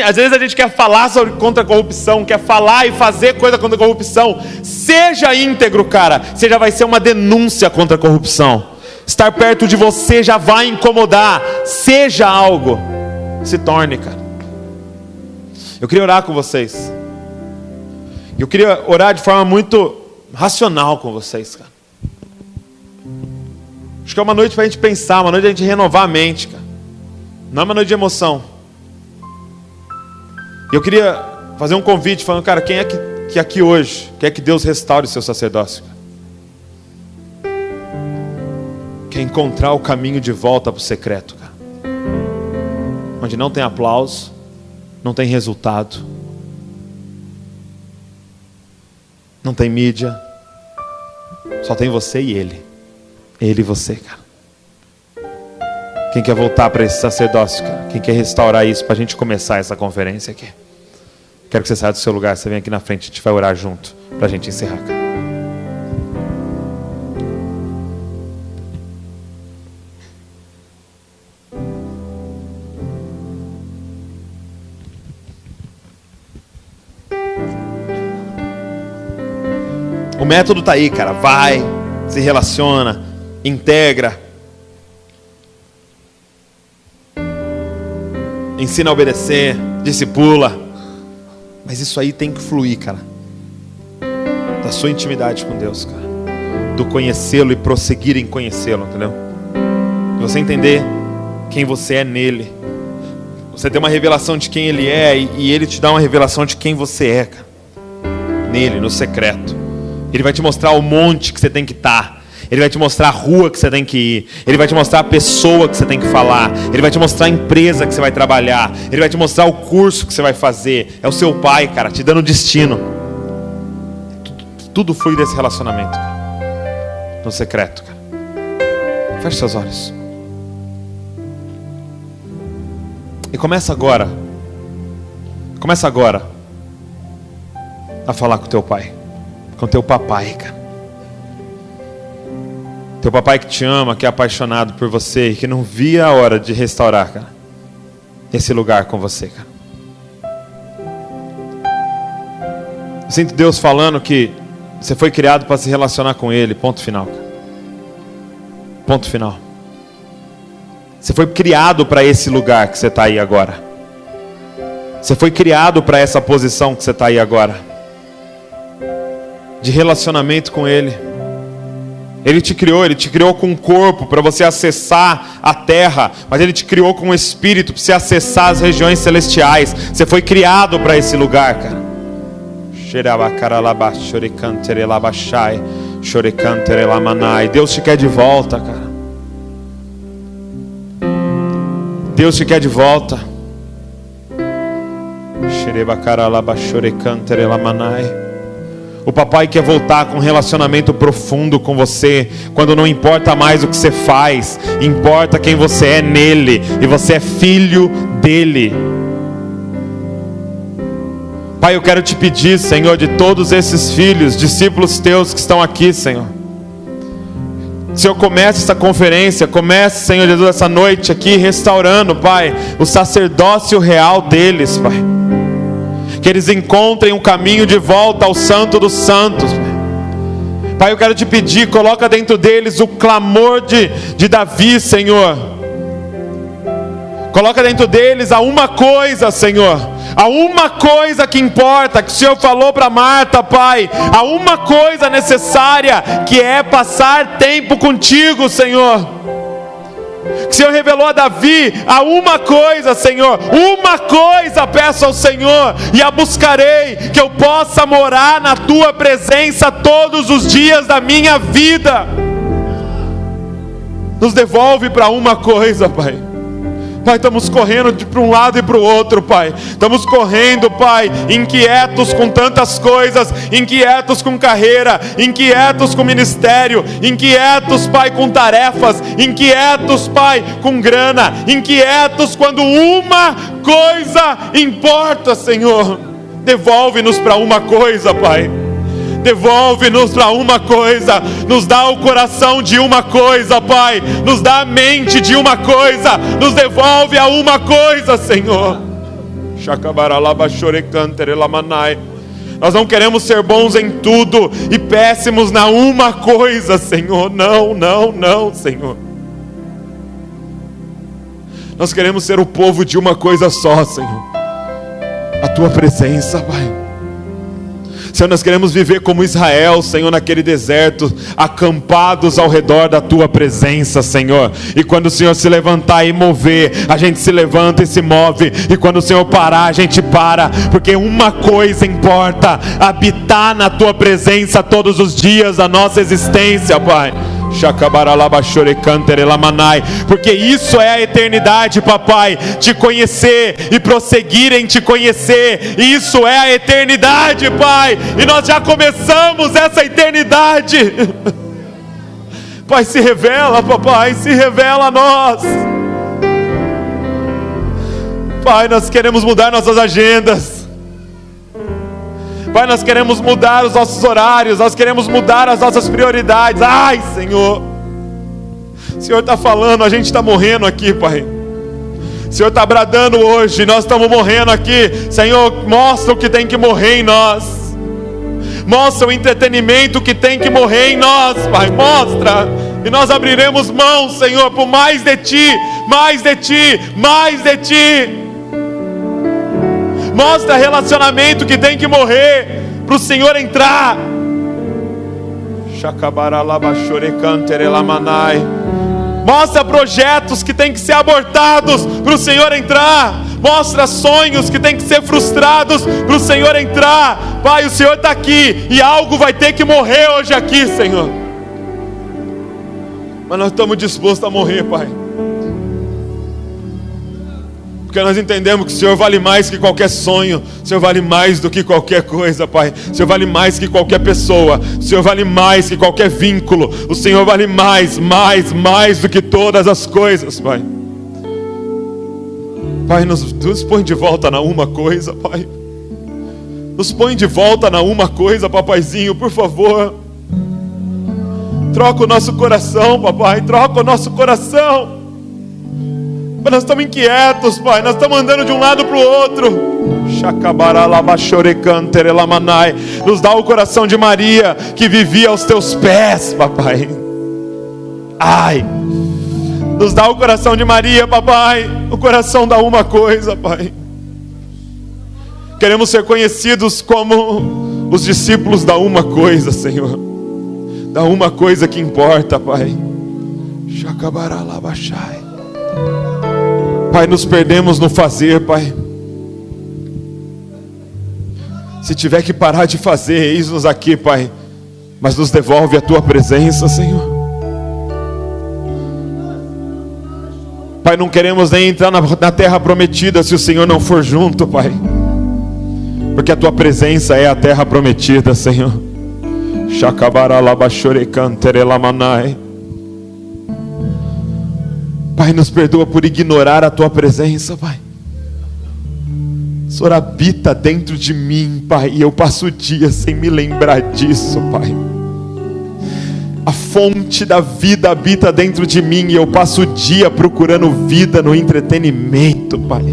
Às vezes a gente quer falar contra a corrupção, quer falar e fazer coisa contra a corrupção. Seja íntegro, cara. Você já vai ser uma denúncia contra a corrupção. Estar perto de você já vai incomodar. Seja algo. Se torne, cara. Eu queria orar com vocês. Eu queria orar de forma muito racional com vocês, cara. Acho que é uma noite para a gente pensar, uma noite para a gente renovar a mente, cara. Não é uma noite de emoção. Eu queria fazer um convite falando, cara, quem é que aqui hoje quer que Deus restaure o seu sacerdócio? Cara? Quer encontrar o caminho de volta para o secreto, cara. Onde não tem aplauso, não tem resultado, não tem mídia, só tem você e Ele. Ele e você, cara. Quem quer voltar para esse sacerdócio, cara? Quem quer restaurar isso para a gente começar essa conferência aqui? Quero que você saia do seu lugar, você vem aqui na frente, a gente vai orar junto para a gente encerrar, cara. O método tá aí, cara. Vai, se relaciona, integra, ensina a obedecer, discipula. Mas isso aí tem que fluir, cara, da sua intimidade com Deus, cara, do conhecê-lo e prosseguir em conhecê-lo, entendeu? E você entender quem você é nele. Você tem uma revelação de quem Ele é e Ele te dá uma revelação de quem você é, cara. Nele, no secreto. Ele vai te mostrar o monte que você tem que estar. Ele vai te mostrar a rua que você tem que ir. Ele vai te mostrar a pessoa que você tem que falar. Ele vai te mostrar a empresa que você vai trabalhar. Ele vai te mostrar o curso que você vai fazer. É o seu pai, cara, te dando destino. Tudo flui desse relacionamento, cara. No secreto, cara. Feche seus olhos. E começa agora. Começa agora a falar com teu pai. Com teu papai, cara. Teu papai que te ama, que é apaixonado por você e que não via a hora de restaurar, cara, esse lugar com você, cara. Eu sinto Deus falando que você foi criado para se relacionar com Ele, ponto final, cara. Ponto final. Você foi criado para esse lugar que você está aí agora. Você foi criado para essa posição que você está aí agora, de relacionamento com Ele. Ele te criou com um corpo para você acessar a terra, mas Ele te criou com um espírito para você acessar as regiões celestiais. Você foi criado para esse lugar, cara. Deus te quer de volta, cara. Deus te quer de volta. O papai quer voltar com um relacionamento profundo com você, quando não importa mais o que você faz, importa quem você é nele, e você é filho dele. Pai, eu quero te pedir, Senhor, de todos esses filhos, discípulos teus que estão aqui, Senhor, que o Senhor comece essa conferência, comece, Senhor Jesus, essa noite aqui, restaurando, Pai, o sacerdócio real deles, Pai. Que eles encontrem um caminho de volta ao Santo dos Santos. Pai, eu quero te pedir, coloca dentro deles o clamor de Davi, Senhor. Coloca dentro deles a uma coisa, Senhor. Há uma coisa que importa, que o Senhor falou para Marta, Pai. Há uma coisa necessária, que é passar tempo contigo, Senhor. Que o Senhor revelou a Davi, há uma coisa, Senhor, uma coisa peço ao Senhor, e a buscarei, que eu possa morar na tua presença todos os dias da minha vida. Nos devolve para uma coisa, Pai. Pai, estamos correndo para um lado e para o outro, Pai. Estamos correndo, Pai, inquietos com tantas coisas, inquietos com carreira, inquietos com ministério, inquietos, Pai, com tarefas, inquietos, Pai, com grana, inquietos quando uma coisa importa, Senhor. Devolve-nos para uma coisa, Pai. Devolve-nos para uma coisa, nos dá o coração de uma coisa, Pai, nos dá a mente de uma coisa, nos devolve a uma coisa, Senhor. Nós não queremos ser bons em tudo e péssimos na uma coisa, Senhor. Não, não, não, Senhor. Nós queremos ser o povo de uma coisa só, Senhor: a Tua presença, Pai. Senhor, nós queremos viver como Israel, Senhor, naquele deserto, acampados ao redor da Tua presença, Senhor. E quando o Senhor se levantar e mover, a gente se levanta e se move. E quando o Senhor parar, a gente para. Porque uma coisa importa: habitar na Tua presença todos os dias da nossa existência, Pai. Porque isso é a eternidade, papai. Te conhecer e prosseguir em te conhecer, isso é a eternidade, Pai. E nós já começamos essa eternidade. Pai, se revela, papai, se revela a nós. Pai, nós queremos mudar nossas agendas. Pai, nós queremos mudar os nossos horários, nós queremos mudar as nossas prioridades. Ai, Senhor, o Senhor está falando, a gente está morrendo aqui, Pai. O Senhor está bradando hoje, nós estamos morrendo aqui. Senhor, mostra o que tem que morrer em nós. Mostra o entretenimento que tem que morrer em nós, Pai, mostra. E nós abriremos mão, Senhor, por mais de Ti, mais de Ti, mais de Ti. Mostra relacionamento que tem que morrer para o Senhor entrar. Mostra projetos que tem que ser abortados para o Senhor entrar. Mostra sonhos que tem que ser frustrados para o Senhor entrar. Pai, o Senhor está aqui e algo vai ter que morrer hoje aqui, Senhor. Mas nós estamos dispostos a morrer, Pai, porque nós entendemos que o Senhor vale mais que qualquer sonho. O Senhor vale mais do que qualquer coisa, Pai. O Senhor vale mais que qualquer pessoa. O Senhor vale mais que qualquer vínculo. O Senhor vale mais do que todas as coisas, Pai. Pai, nos põe de volta na uma coisa, Pai. Nos põe de volta na uma coisa, papaizinho, por favor. Troca o nosso coração, papai. Troca o nosso coração. Nós estamos inquietos, Pai. Nós estamos andando de um lado para o outro. Nos dá o coração de Maria, que vivia aos Teus pés, papai. Ai, nos dá o coração de Maria, papai. O coração da uma coisa, Pai. Queremos ser conhecidos como os discípulos da uma coisa, Senhor. Da uma coisa que importa, Pai. Pai, nos perdemos no fazer, Pai. Se tiver que parar de fazer, eis-nos aqui, Pai. Mas nos devolve a Tua presença, Senhor. Pai, não queremos nem entrar na terra prometida se o Senhor não for junto, Pai. Porque a Tua presença é a terra prometida, Senhor. Pai, nos perdoa por ignorar a Tua presença, Pai. O Senhor habita dentro de mim, Pai, e eu passo o dia sem me lembrar disso, Pai. A fonte da vida habita dentro de mim e eu passo o dia procurando vida no entretenimento, Pai.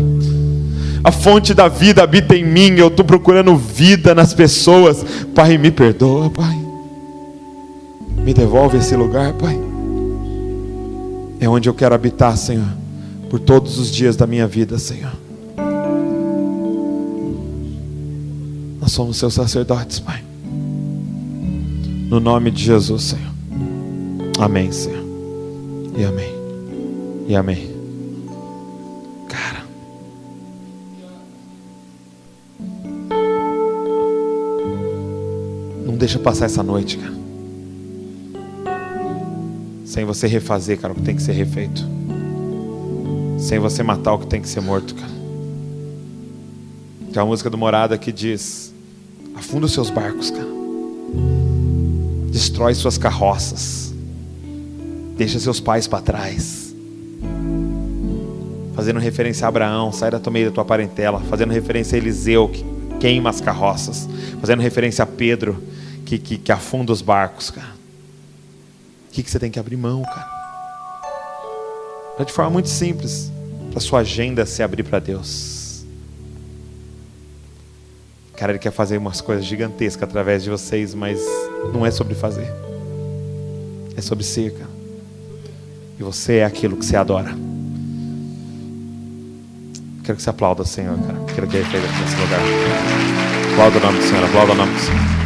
A fonte da vida habita em mim e eu estou procurando vida nas pessoas. Pai, me perdoa, Pai. Me devolve esse lugar, Pai. É onde eu quero habitar, Senhor, por todos os dias da minha vida, Senhor. Nós somos Seus sacerdotes, Pai. No nome de Jesus, Senhor. Amém, Senhor. E amém. E amém. Cara, não deixa passar essa noite, cara, sem você refazer, cara, o que tem que ser refeito. Sem você matar o que tem que ser morto, cara. Tem uma música do Morada que diz: afunda os seus barcos, cara. Destrói suas carroças. Deixa seus pais para trás. Fazendo referência a Abraão, sai da meio da tua parentela. Fazendo referência a Eliseu, que queima as carroças. Fazendo referência a Pedro, que afunda os barcos, cara? O que você tem que abrir mão, cara? De forma muito simples, para sua agenda se abrir para Deus. Cara, Ele quer fazer umas coisas gigantescas através de vocês, mas não é sobre fazer, é sobre ser, cara. E você é aquilo que você adora. Quero que você aplauda o Senhor, cara. Quero que Ele esteja aqui nesse lugar. Aplauda o nome do Senhor, aplauda o nome do Senhor.